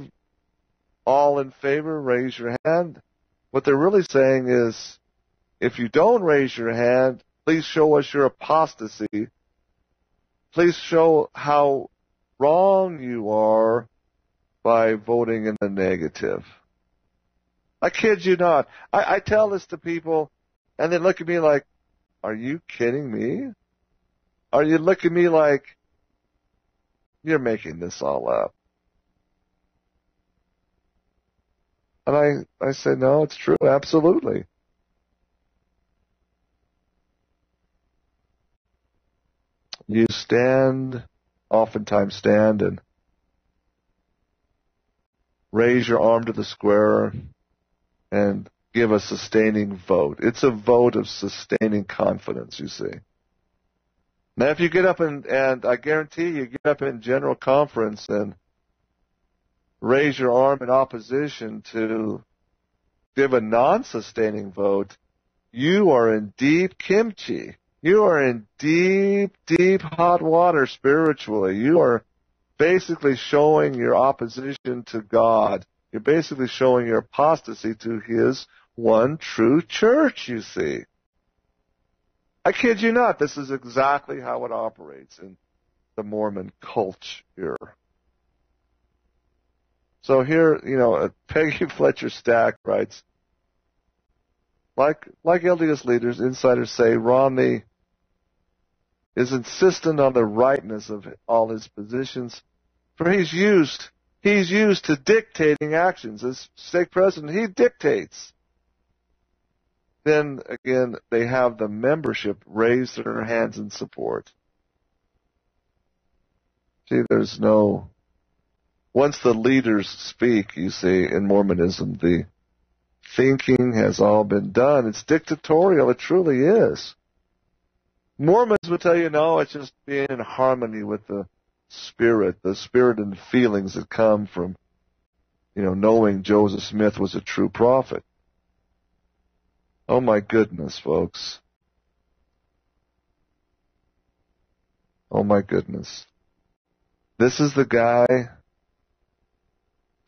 Speaker 1: all in favor, raise your hand, what they're really saying is, if you don't raise your hand, please show us your apostasy. Please show how wrong you are by voting in the negative. I kid you not. I tell this to people And they look at me like, are you kidding me? Are you looking at me like you're making this all up? And I say, no, it's true, absolutely. You oftentimes stand and raise your arm to the square and give a sustaining vote. It's a vote of sustaining confidence, you see. Now, if you get up and I guarantee you get up in general conference and raise your arm in opposition to give a non-sustaining vote, you are in deep kimchi. You are in deep, deep hot water spiritually. You are basically showing your opposition to God. You're basically showing your apostasy to His one true church, you see. I kid you not, this is exactly how it operates in the Mormon culture. So here, Peggy Fletcher Stack writes, like LDS leaders, insiders say Romney is insistent on the rightness of all his positions, for he's used to dictating actions. As stake president, he dictates. Then again, they have the membership raise their hands in support. See, once the leaders speak, you see, in Mormonism, the thinking has all been done. It's dictatorial. It truly is. Mormons would tell you, no, it's just being in harmony with the spirit and feelings that come from, knowing Joseph Smith was a true prophet. Oh my goodness, folks. Oh my goodness. This is the guy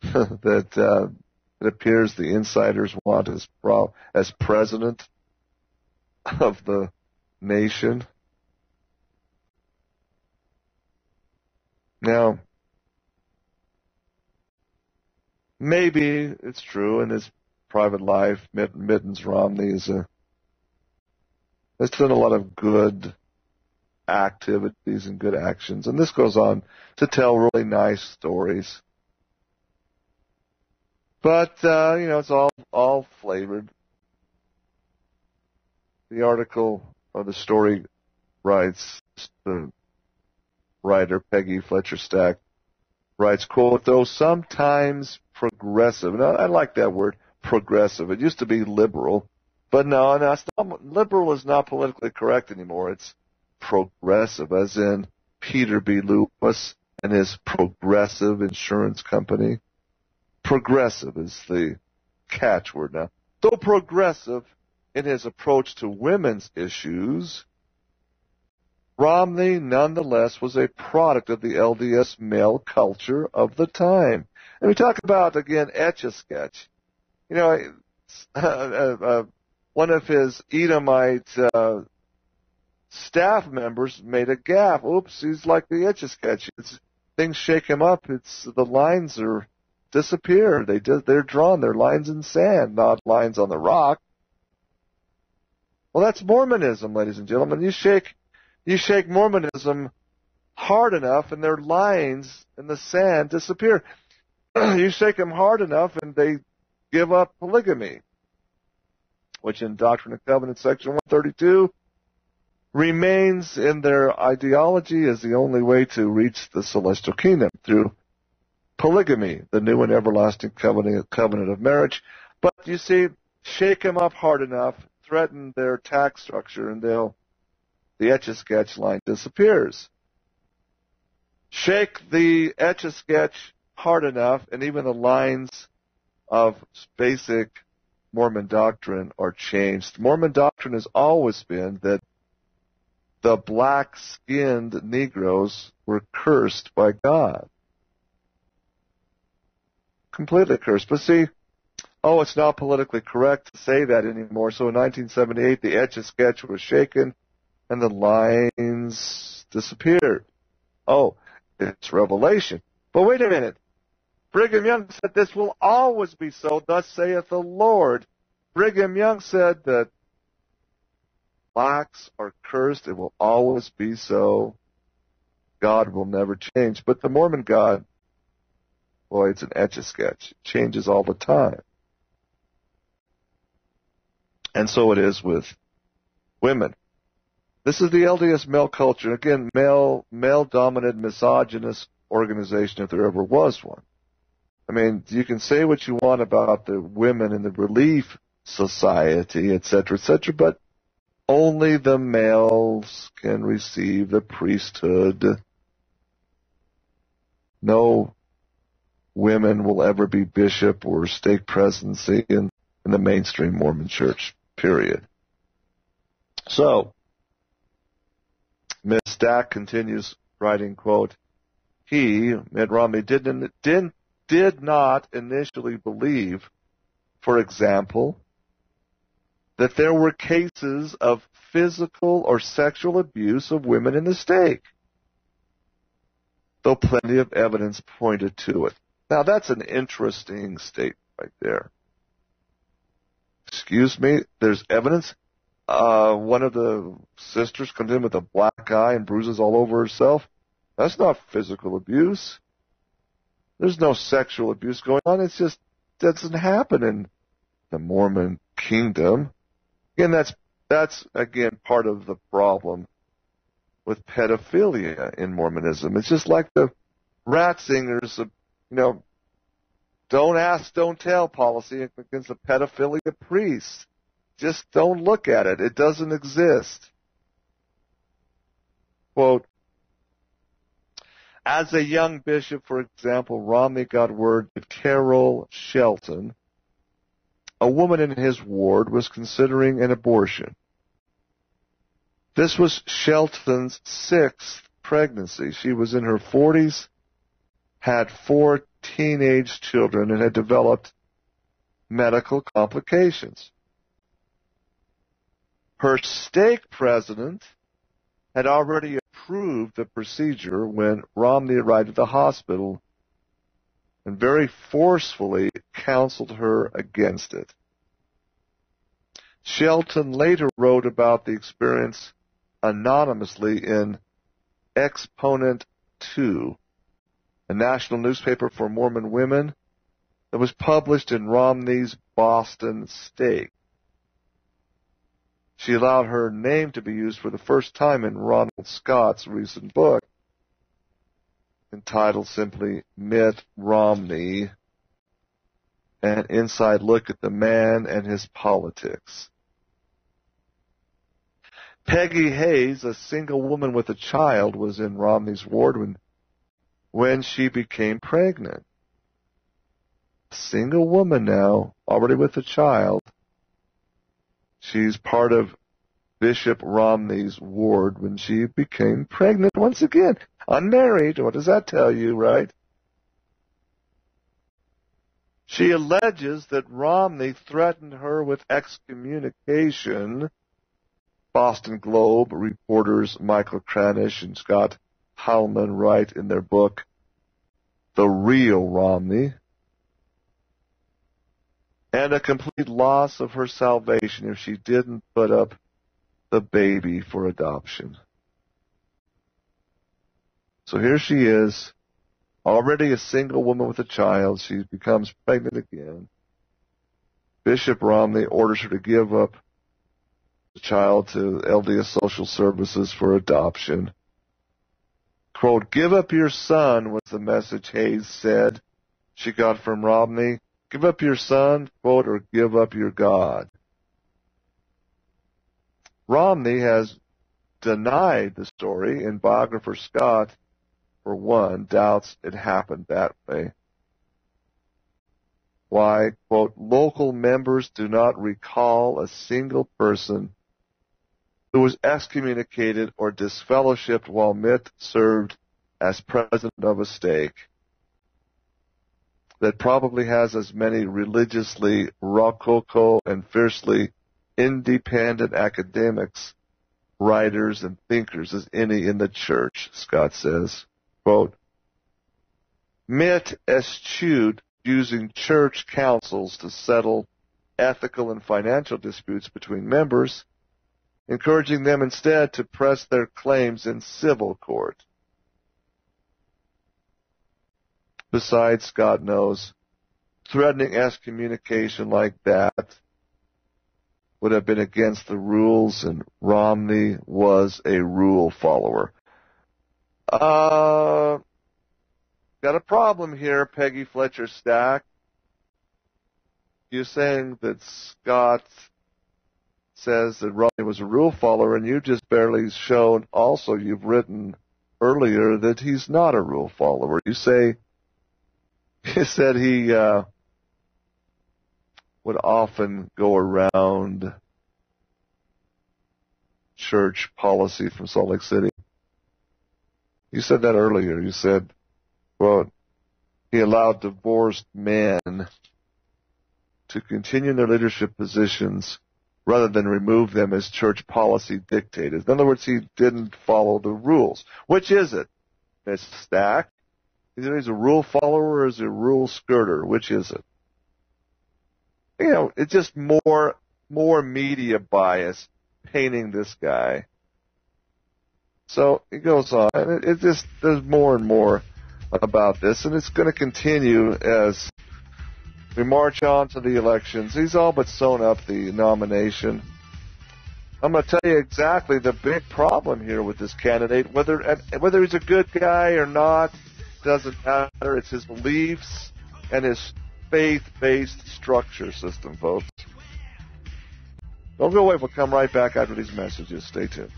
Speaker 1: that it appears the insiders want as president of the nation. Now, maybe it's true in his private life, Mittens Romney has done a lot of good activities and good actions, and this goes on to tell really nice stories. But it's all flavored. The article or the story writes, the writer Peggy Fletcher Stack writes, quote, though sometimes progressive. Now, I like that word, progressive. It used to be liberal, but no, liberal is not politically correct anymore. It's progressive, as in Peter B. Lewis and his Progressive Insurance Company. Progressive is the catchword now. Though progressive in his approach to women's issues, Romney nonetheless was a product of the LDS male culture of the time. And we talk about, again, Etch-a-Sketch. One of his Edomite staff members made a gaffe. Oops, he's like the Etch-a-Sketch. Things shake him up. The lines disappear. They're drawn. They're lines in sand, not lines on the rock. Well, that's Mormonism, ladies and gentlemen. You shake Mormonism hard enough, and their lines in the sand disappear. You shake them hard enough, and they give up polygamy, which in Doctrine and Covenants, section 132, remains in their ideology as the only way to reach the celestial kingdom, through polygamy, the new and everlasting covenant of marriage. But you see, shake them up hard enough, threaten their tax structure, and the Etch-a-Sketch line disappears. Shake the Etch-a-Sketch hard enough, and even the lines of basic Mormon doctrine are changed. Mormon doctrine has always been that the black-skinned Negroes were cursed by God. Completely cursed. But see, it's not politically correct to say that anymore. So in 1978, the Etch-a-Sketch was shaken, and the lines disappeared. Oh, it's revelation. But wait a minute. Brigham Young said this will always be so, thus saith the Lord. Brigham Young said that blacks are cursed. It will always be so. God will never change. But the Mormon God, boy, it's an etch-a-sketch. It changes all the time. And so it is with women. This is the LDS male culture. Again, male-dominant, misogynist organization if there ever was one. I mean, you can say what you want about the women in the Relief Society, etc., but only the males can receive the priesthood. No women will ever be bishop or stake presidency in the mainstream Mormon church, period. So, Ms. Stack continues writing, quote, he, Mitt Romney, did not initially believe, for example, that there were cases of physical or sexual abuse of women in the stake, though plenty of evidence pointed to it. Now, that's an interesting statement right there. Excuse me, there's evidence? One of the sisters comes in with a black eye and bruises all over herself. That's not physical abuse. There's no sexual abuse going on. It's just doesn't happen in the Mormon kingdom. Again, that's again part of the problem with pedophilia in Mormonism. It's just like the Ratzingers, don't ask, don't tell policy against the pedophilia priests. Just don't look at it. It doesn't exist. Quote, as a young bishop, for example, Romney got word that Carol Shelton, a woman in his ward, was considering an abortion. This was Shelton's 6th pregnancy. She was in her 40s, had 4 teenage children, and had developed medical complications. Her stake president had already approved the procedure when Romney arrived at the hospital and very forcefully counseled her against it. Shelton later wrote about the experience anonymously in Exponent 2, a national newspaper for Mormon women that was published in Romney's Boston stake. She allowed her name to be used for the first time in Ronald Scott's recent book, entitled simply Mitt Romney, an inside look at the man and his politics. Peggy Hayes, a single woman with a child, was in Romney's ward when she became pregnant. A single woman now, already with a child. She's part of Bishop Romney's ward when she became pregnant once again. Unmarried, what does that tell you, right? She alleges that Romney threatened her with excommunication. Boston Globe reporters Michael Kranish and Scott Howman write in their book, The Real Romney, and a complete loss of her salvation if she didn't put up the baby for adoption. So here she is, already a single woman with a child. She becomes pregnant again. Bishop Romney orders her to give up the child to LDS Social Services for adoption. Quote, give up your son was the message Hayes said she got from Romney. Give up your son, quote, or give up your God. Romney has denied the story, and biographer Scott, for one, doubts it happened that way. Why? Quote, local members do not recall a single person who was excommunicated or disfellowshipped while Mitt served as president of a stake that probably has as many religiously rococo and fiercely independent academics, writers, and thinkers as any in the church, Scott says. Quote, Mitt eschewed using church councils to settle ethical and financial disputes between members, encouraging them instead to press their claims in civil court. Besides, God knows, threatening excommunication like that would have been against the rules, and Romney was a rule follower. Got a problem here, Peggy Fletcher Stack. You're saying that Scott says that Romney was a rule follower, and you just barely showed also, you've written earlier, that he's not a rule follower. You said he would often go around church policy from Salt Lake City. You said that earlier. You said, well, he allowed divorced men to continue in their leadership positions rather than remove them as church policy dictated. In other words, he didn't follow the rules. Which is it, Miss Stack? Either he's a rule follower or is he a rule skirter. Which is it? You know, it's just more media bias painting this guy. So it goes on. It just, there's more and more about this, and it's going to continue as we march on to the elections. He's all but sewn up the nomination. I'm going to tell you exactly the big problem here with this candidate. Whether he's a good guy or not doesn't matter. It's his beliefs and his faith-based structure system, folks. Don't go away. We'll come right back after these messages. Stay tuned.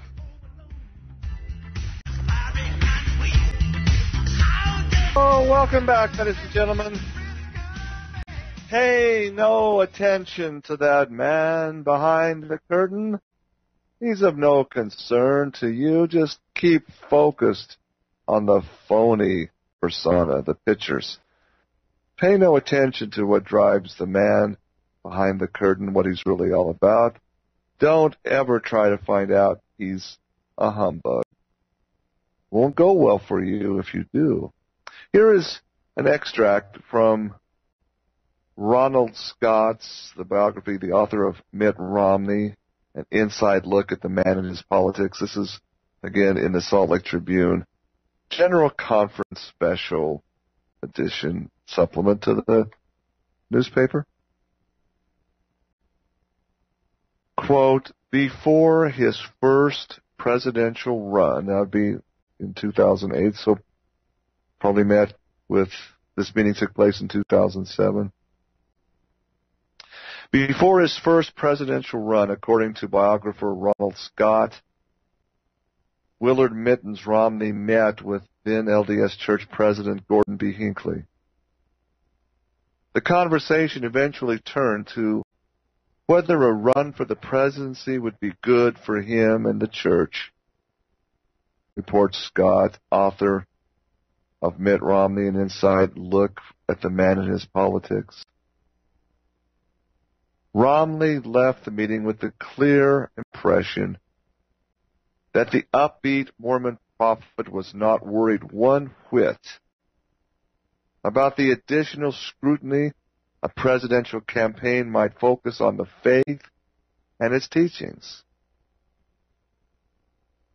Speaker 1: Oh, welcome back, ladies and gentlemen. Pay no attention to that man behind the curtain. He's of no concern to you. Just keep focused on the phony persona, the pictures. Pay no attention to what drives the man behind the curtain, what he's really all about. Don't ever try to find out he's a humbug. Won't go well for you if you do. Here is an extract from Ronald Scott's, the biography, the author of Mitt Romney, an inside look at the man and his politics. This is, again, in the Salt Lake Tribune General Conference Special Edition supplement to the newspaper. Quote, before his first presidential run, that would be in 2008, so probably this meeting took place in 2007. Before his first presidential run, according to biographer Ronald Scott, Willard Mittens Romney met with then LDS Church President Gordon B. Hinckley. The conversation eventually turned to whether a run for the presidency would be good for him and the church, reports Scott, author of Mitt Romney, an inside look at the man and his politics. Romney left the meeting with the clear impression that the upbeat Mormon prophet was not worried one whit about the additional scrutiny a presidential campaign might focus on the faith and its teachings.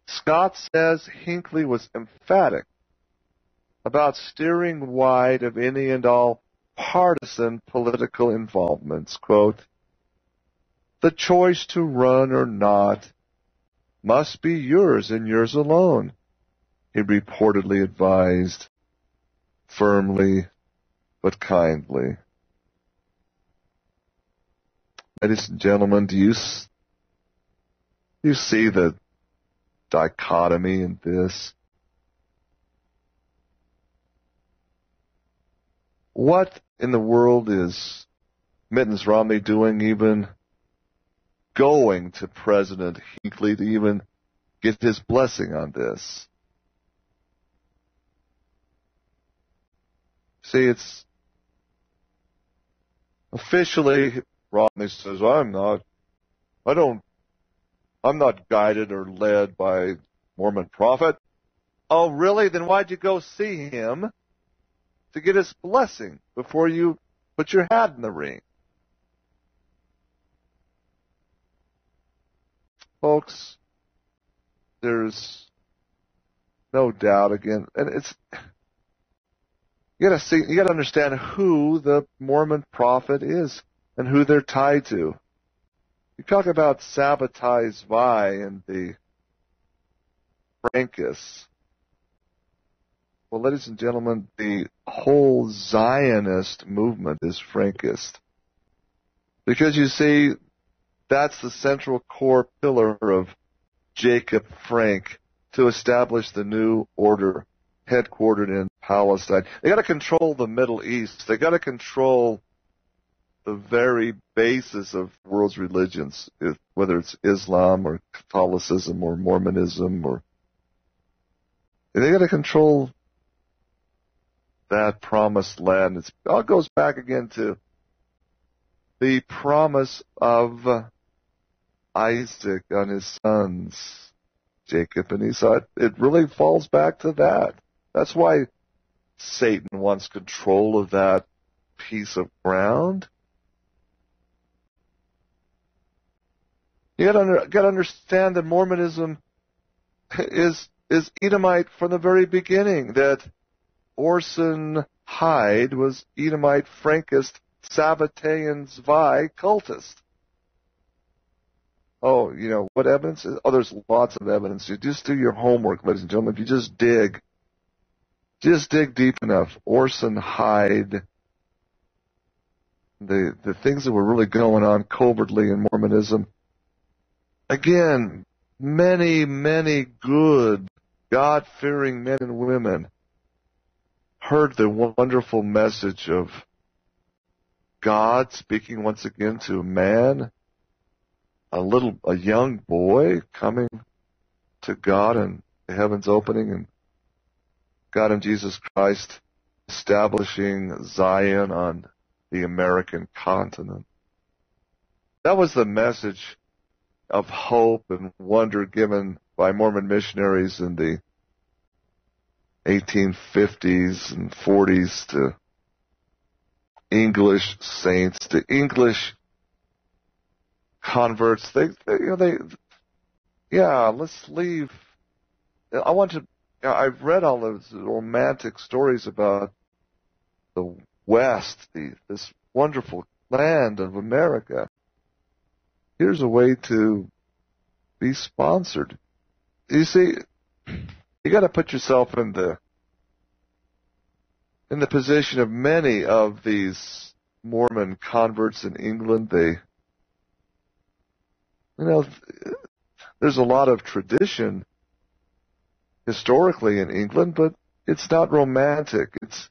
Speaker 1: Scott says Hinckley was emphatic about steering wide of any and all partisan political involvements. Quote, the choice to run or not must be yours and yours alone, he reportedly advised, firmly but kindly. Ladies and gentlemen, do you see the dichotomy in this? What in the world is Mittens Romney doing, even going to President Hinckley to even get his blessing on this? See, it's officially Romney says, I'm not guided or led by Mormon prophet. Oh, really? Then why'd you go see him to get his blessing before you put your hat in the ring? folks, there's no doubt again, and you gotta understand who the Mormon prophet is and who they're tied to. You talk about Sabbatai Zvi and the Frankists. Well, ladies and gentlemen, the whole Zionist movement is Frankist. Because you see, that's the central core pillar of Jacob Frank to establish the new order headquartered in Palestine. They got to control the Middle East. They got to control the very basis of the world's religions, whether it's Islam or Catholicism or Mormonism, or they got to control that promised land. It all goes back again to the promise of Isaac on his sons, Jacob and Esau. It really falls back to that. That's why Satan wants control of that piece of ground. You got to understand that Mormonism is Edomite from the very beginning. That Orson Hyde was Edomite, Frankist, Sabbatean Zvi cultist. Oh, what evidence? Oh, there's lots of evidence. You just do your homework, ladies and gentlemen. If you just dig deep enough. Orson Hyde, the things that were really going on covertly in Mormonism. Again, many, many good, God-fearing men and women heard the wonderful message of God speaking once again to man, a young boy coming to God and the heavens opening, and God and Jesus Christ establishing Zion on the American continent. That was the message of hope and wonder given by Mormon missionaries in the 1850s and 40s to English saints, to English converts. Let's leave. I've read all those romantic stories about the West, this wonderful land of America. Here's a way to be sponsored. You see, you got to put yourself in the position of many of these Mormon converts in England. There's a lot of tradition historically in England, but it's not romantic. It's,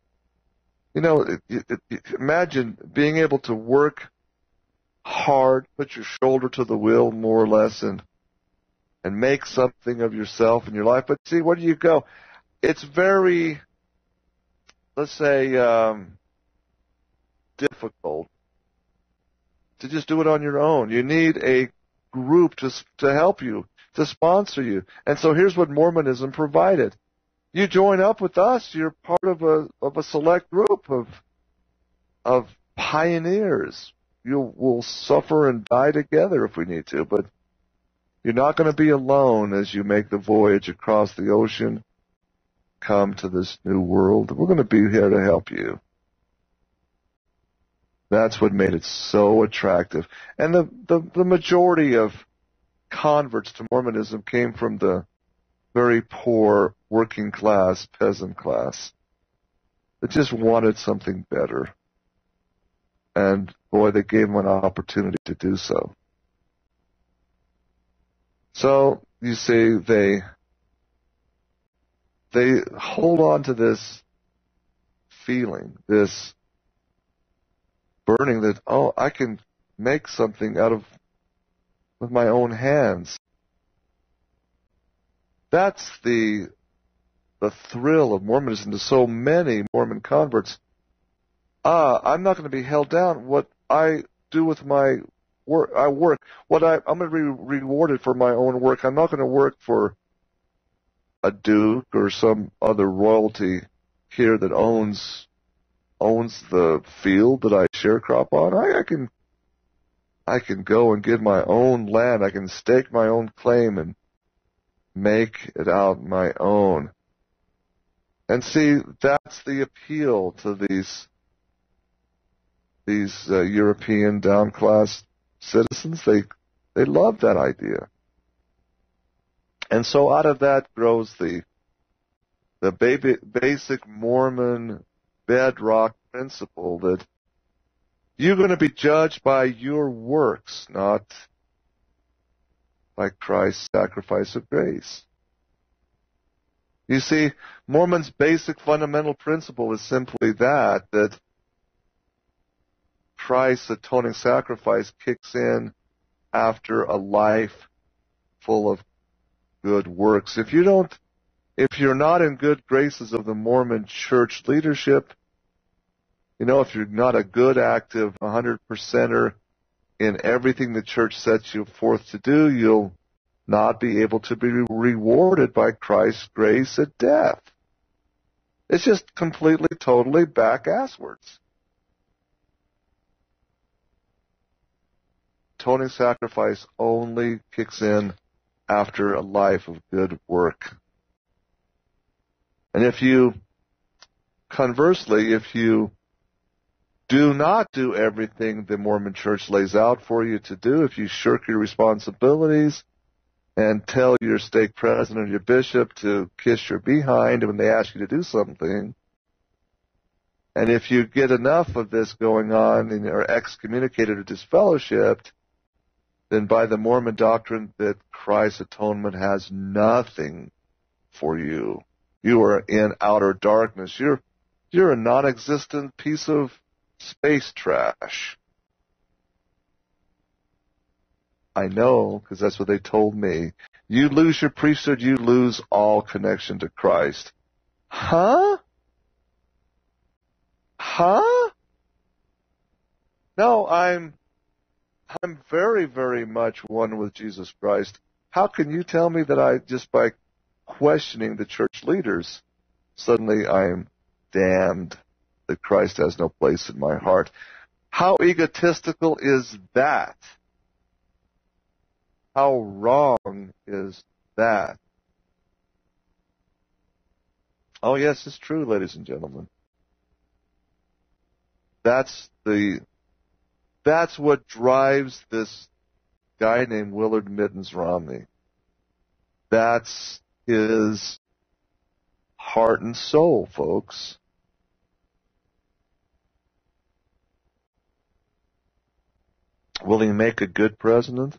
Speaker 1: imagine being able to work hard, put your shoulder to the wheel more or less, and make something of yourself and your life. But see, where do you go? It's very, let's say, difficult to just do it on your own. You need a group to help you, to sponsor you. And so here's what Mormonism provided. You join up with us. You're part of a select group of pioneers. We'll suffer and die together if we need to, but you're not going to be alone as you make the voyage across the ocean, come to this new world. We're going to be here to help you. That's what made it so attractive. And the majority of converts to Mormonism came from the very poor, working class, peasant class that just wanted something better. And boy, they gave them an opportunity to do so. So, you see, they hold on to this feeling, this burning that, I can make something with my own hands. That's the thrill of Mormonism to so many Mormon converts. I'm not going to be held down. What I do with my work, I'm going to be rewarded for my own work. I'm not going to work for a duke or some other royalty here that owns the field that I sharecrop on. I can go and get my own land. I can stake my own claim and make it out my own. And see, that's the appeal to these European down-class citizens. They love that idea. And so out of that grows the basic Mormon bedrock principle that you're going to be judged by your works, not by Christ's sacrifice of grace. You see, Mormon's basic fundamental principle is simply that Christ's atoning sacrifice kicks in after a life full of good works. If you're not in good graces of the Mormon church leadership, if you're not a good, active 100%er in everything the church sets you forth to do, you'll not be able to be rewarded by Christ's grace at death. It's just completely, totally back-asswards. Atoning sacrifice only kicks in after a life of good work. And conversely, if you do not do everything the Mormon Church lays out for you to do, if you shirk your responsibilities and tell your stake president or your bishop to kiss your behind when they ask you to do something, and if you get enough of this going on and are excommunicated or disfellowshipped, then by the Mormon doctrine that Christ's atonement has nothing for you. You are in outer darkness. You're a non-existent piece of space trash. I know, because that's what they told me. You lose your priesthood, you lose all connection to Christ. Huh? No, I'm very, very much one with Jesus Christ. How can you tell me that I, just by questioning the church leaders, suddenly I'm damned, that Christ has no place in my heart? How egotistical is that? How wrong is that? Oh yes, it's true, ladies and gentlemen. That's what drives this guy named Willard Mittens Romney. That's his heart and soul, folks. Will he make a good president?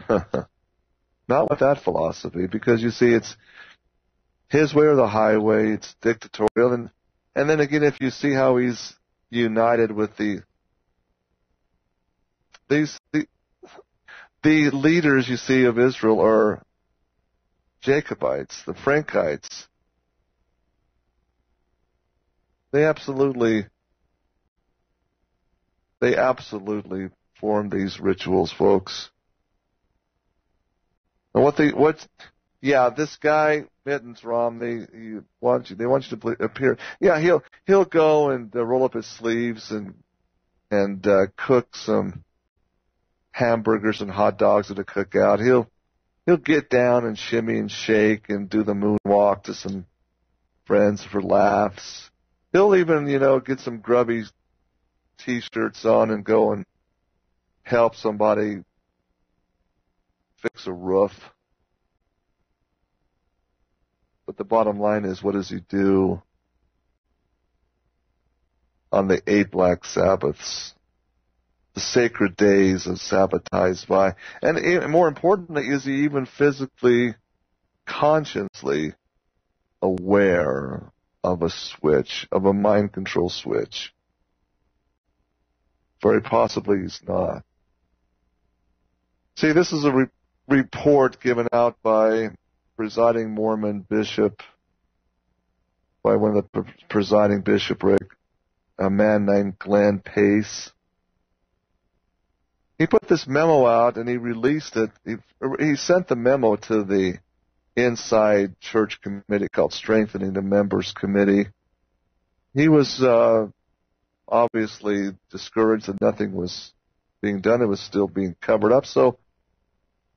Speaker 1: Not with that philosophy, because you see, it's his way or the highway. It's dictatorial, and then again, if you see how he's united with the leaders, you see, of Israel are Jacobites, the Frankites. They absolutely form these rituals, folks. And this guy Mittens Romney, they want you to appear. Yeah, he'll go and roll up his sleeves and cook some hamburgers and hot dogs at a cookout. He'll get down and shimmy and shake and do the moonwalk to some friends for laughs. He'll even, get some grubby T-shirts on and go and help somebody fix a roof. But the bottom line is, what does he do on the 8 black Sabbaths? The sacred days of sabbatized by. And more importantly, is he even physically, consciously aware of a switch, of a mind control switch? Very possibly he's not. See, this is a report given out by presiding Mormon bishop, by one of the presiding bishopric, a man named Glenn Pace. He put this memo out and he released it. He sent the memo to the inside church committee called Strengthening the Members Committee. He was obviously discouraged that nothing was being done. It was still being covered up. So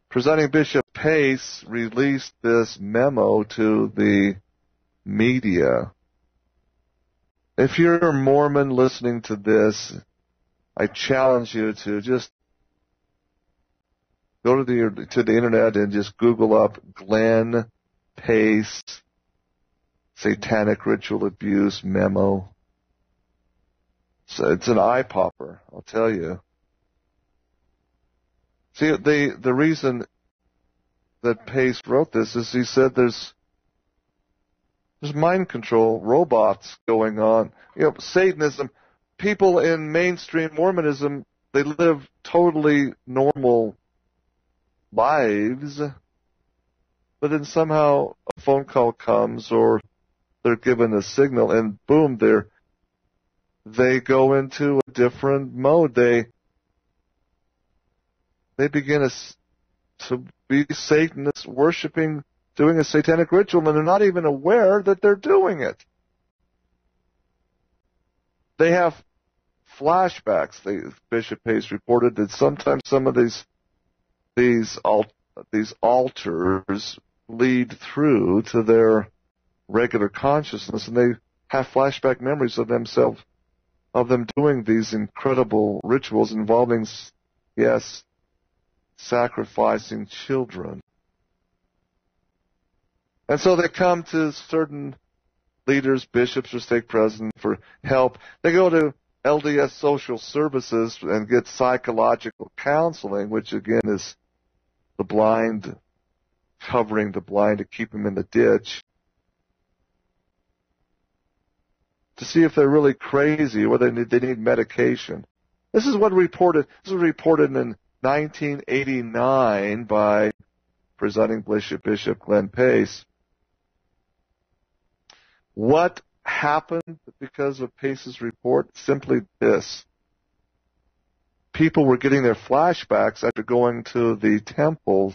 Speaker 1: Presiding Bishop Pace released this memo to the media. If you're a Mormon listening to this, I challenge you to just go to the internet and just Google up Glenn Pace Satanic Ritual Abuse Memo. So it's an eye popper, I'll tell you. See, the reason that Pace wrote this is he said there's mind control, robots going on. You know, Satanism, people in mainstream Mormonism, they live totally normal lives, but then somehow a phone call comes or they're given a signal and boom, they go into a different mode. They begin to be Satanists, worshiping, doing a satanic ritual, and they're not even aware that they're doing it. They have flashbacks. Bishop Pace reported that sometimes some of these altars lead through to their regular consciousness, and they have flashback memories of themselves, of them doing these incredible rituals involving, yes, sacrificing children. And so they come to certain leaders, bishops, or stake presidents for help. They go to LDS Social Services and get psychological counseling, which again is the blind, covering the blind to keep them in the ditch, to see if they're really crazy or they need medication. This is what reported. This was reported in 1989 by presiding Bishop Glenn Pace. What happened because of Pace's report? Simply this. People were getting their flashbacks after going to the temple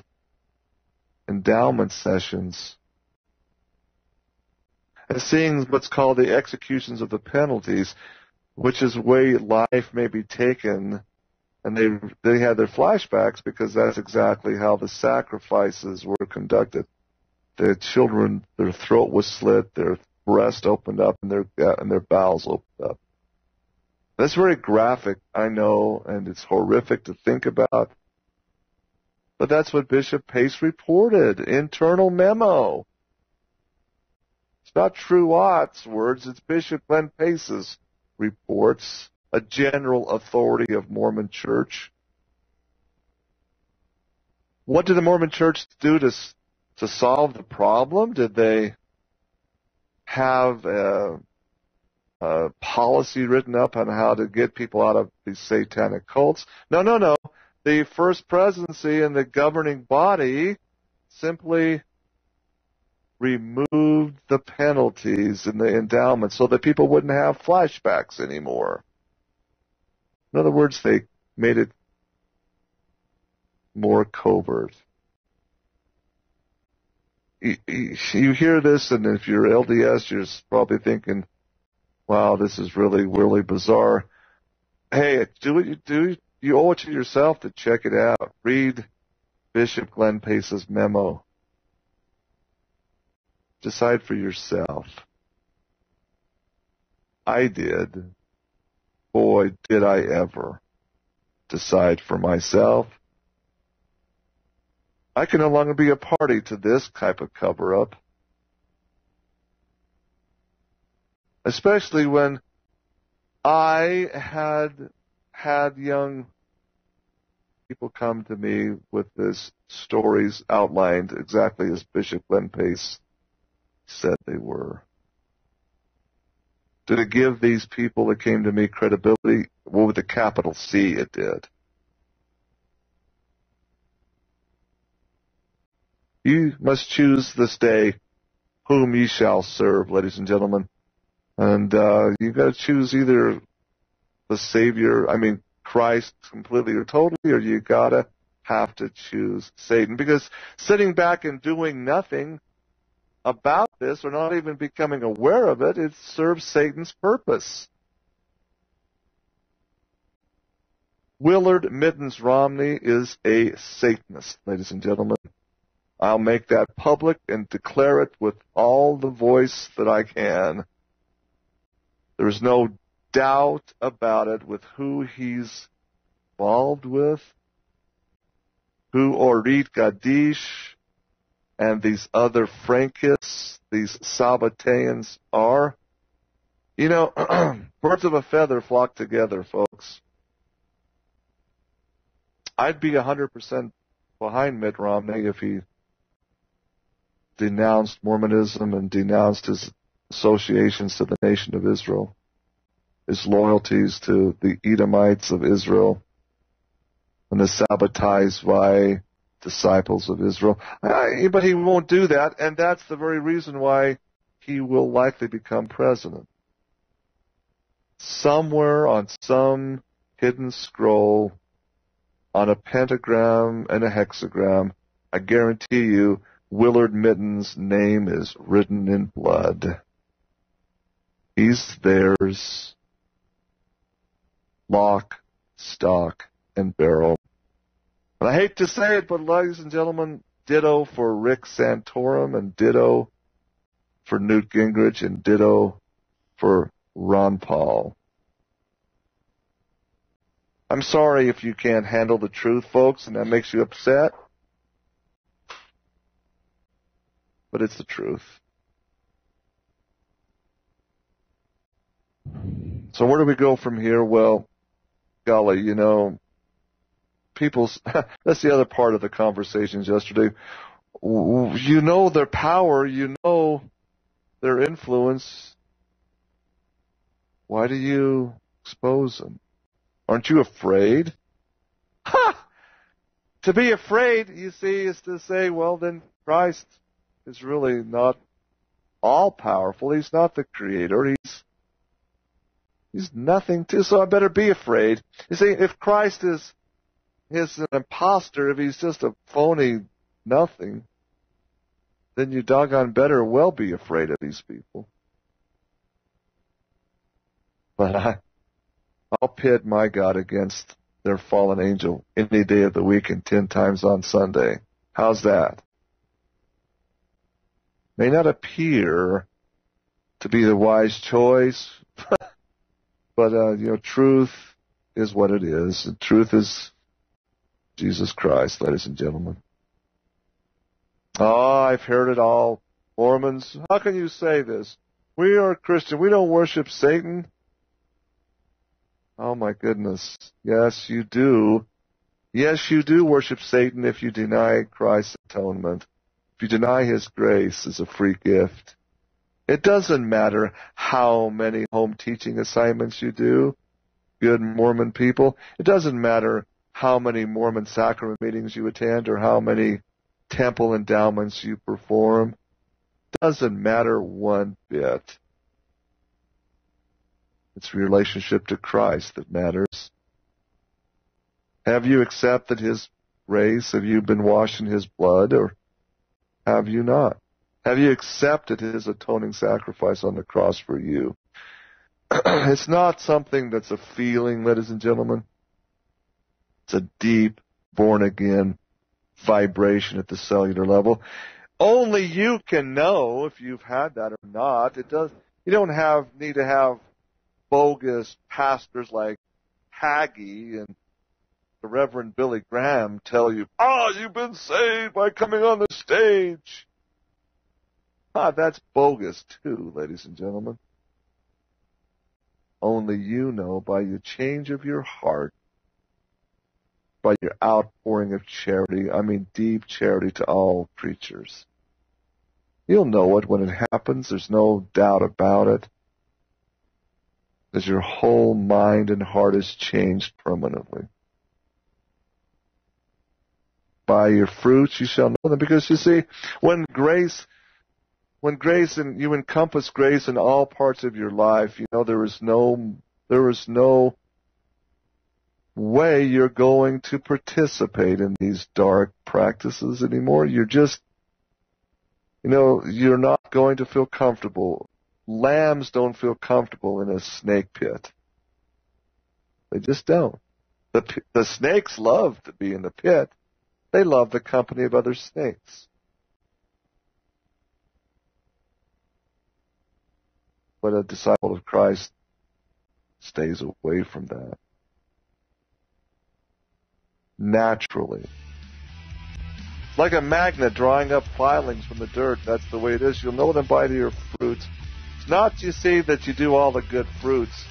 Speaker 1: endowment sessions and seeing what's called the executions of the penalties, which is the way life may be taken. And they had their flashbacks because that's exactly how the sacrifices were conducted. The children, their throat was slit, their breast opened up, and their bowels opened up. That's very graphic, I know, and it's horrific to think about. But that's what Bishop Pace reported. Internal memo. It's not True Ott's words, it's Bishop Glenn Pace's reports, a general authority of Mormon Church. What did the Mormon Church do to solve the problem? Did they have a policy written up on how to get people out of these satanic cults? No. The First Presidency and the governing body simply removed the penalties in the endowment so that people wouldn't have flashbacks anymore. In other words, they made it more covert. You hear this, and if you're LDS, you're probably thinking, wow, this is really, really bizarre. Hey, do what you do. You owe it to yourself to check it out. Read Bishop Glenn Pace's memo. Decide for yourself. I did. Boy, did I ever decide for myself. I can no longer be a party to this type of cover-up. Especially when I had young people come to me with these stories outlined exactly as Bishop Glenn Pace said they were. Did it give these people that came to me credibility? Well, with a capital C, it did. You must choose this day whom ye shall serve, ladies and gentlemen. And you've got to choose either the Savior, Christ completely or totally, or you gotta have to choose Satan. Because sitting back and doing nothing about this, or not even becoming aware of it, it serves Satan's purpose. Willard Mittens Romney is a Satanist, ladies and gentlemen. I'll make that public and declare it with all the voice that I can. There's no doubt about it with who he's involved with, who Orit Gadish and these other Frankists, these Sabbateans are. You know, birds of a feather flock together, folks. I'd be 100% behind Mitt Romney if he denounced Mormonism and denounced his associations to the nation of Israel, his loyalties to the Edomites of Israel, and the Sabbatai disciples of Israel. But he won't do that, and that's the very reason why he will likely become president. Somewhere on some hidden scroll, on a pentagram and a hexagram, I guarantee you, Willard Mittens' name is written in blood. He's theirs, lock, stock, and barrel. And I hate to say it, but ladies and gentlemen, ditto for Rick Santorum, and ditto for Newt Gingrich, and ditto for Ron Paul. I'm sorry if you can't handle the truth, folks, and that makes you upset. But it's the truth. So where do we go from here? Well, golly, you know, that's the other part of the conversations yesterday. You know their power, you know their influence. Why do you expose them? Aren't you afraid? Ha! To be afraid, you see, is to say, well, then Christ is really not all-powerful. He's not the creator. He's nothing to, so I better be afraid. You see, if Christ is an imposter, if he's just a phony nothing, then you doggone better well be afraid of these people. But I'll pit my God against their fallen angel any day of the week and 10 times on Sunday. How's that? May not appear to be the wise choice, but truth is what it is. And truth is Jesus Christ, ladies and gentlemen. Oh, I've heard it all. Mormons, how can you say this? We are Christian. We don't worship Satan. Oh, my goodness. Yes, you do. Yes, you do worship Satan if you deny Christ's atonement. If you deny his grace as a free gift. It doesn't matter how many home teaching assignments you do, good Mormon people. It doesn't matter how many Mormon sacrament meetings you attend or how many temple endowments you perform. It doesn't matter one bit. It's your relationship to Christ that matters. Have you accepted his grace? Have you been washed in his blood, or have you not? Have you accepted his atoning sacrifice on the cross for you? It's not something that's a feeling, ladies and gentlemen. It's a deep, born-again vibration at the cellular level. Only you can know if you've had that or not. You don't need to have bogus pastors like Hagee and the Reverend Billy Graham tell you, you've been saved by coming on the stage. That's bogus too, ladies and gentlemen. Only you know by your change of your heart, by your outpouring of charity, deep charity to all creatures. You'll know it when it happens. There's no doubt about it. As your whole mind and heart is changed permanently. By your fruits you shall know them. Because you see, when grace and you encompass grace in all parts of your life, there is no way you're going to participate in these dark practices anymore. You're just, you're not going to feel comfortable. Lambs don't feel comfortable in a snake pit. They just don't. The snakes love to be in the pit. They love the company of other snakes. But a disciple of Christ stays away from that. Naturally. It's like a magnet drawing up filings from the dirt. That's the way it is. You'll know them by your fruits. It's not, you see, that you do all the good fruits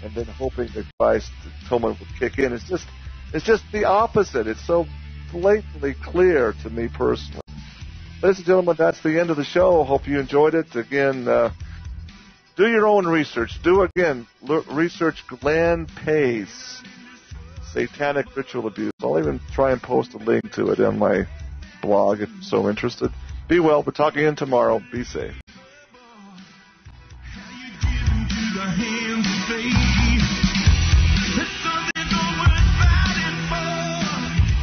Speaker 1: and then hoping that Christ's atonement will kick in. It's just the opposite. It's so blatantly clear to me personally. Ladies and gentlemen, that's the end of the show. Hope you enjoyed it. Again, do your own research. Research Glenn Pace, satanic ritual abuse. I'll even try and post a link to it on my blog if you're so interested. Be well. We're talking again tomorrow. Be safe.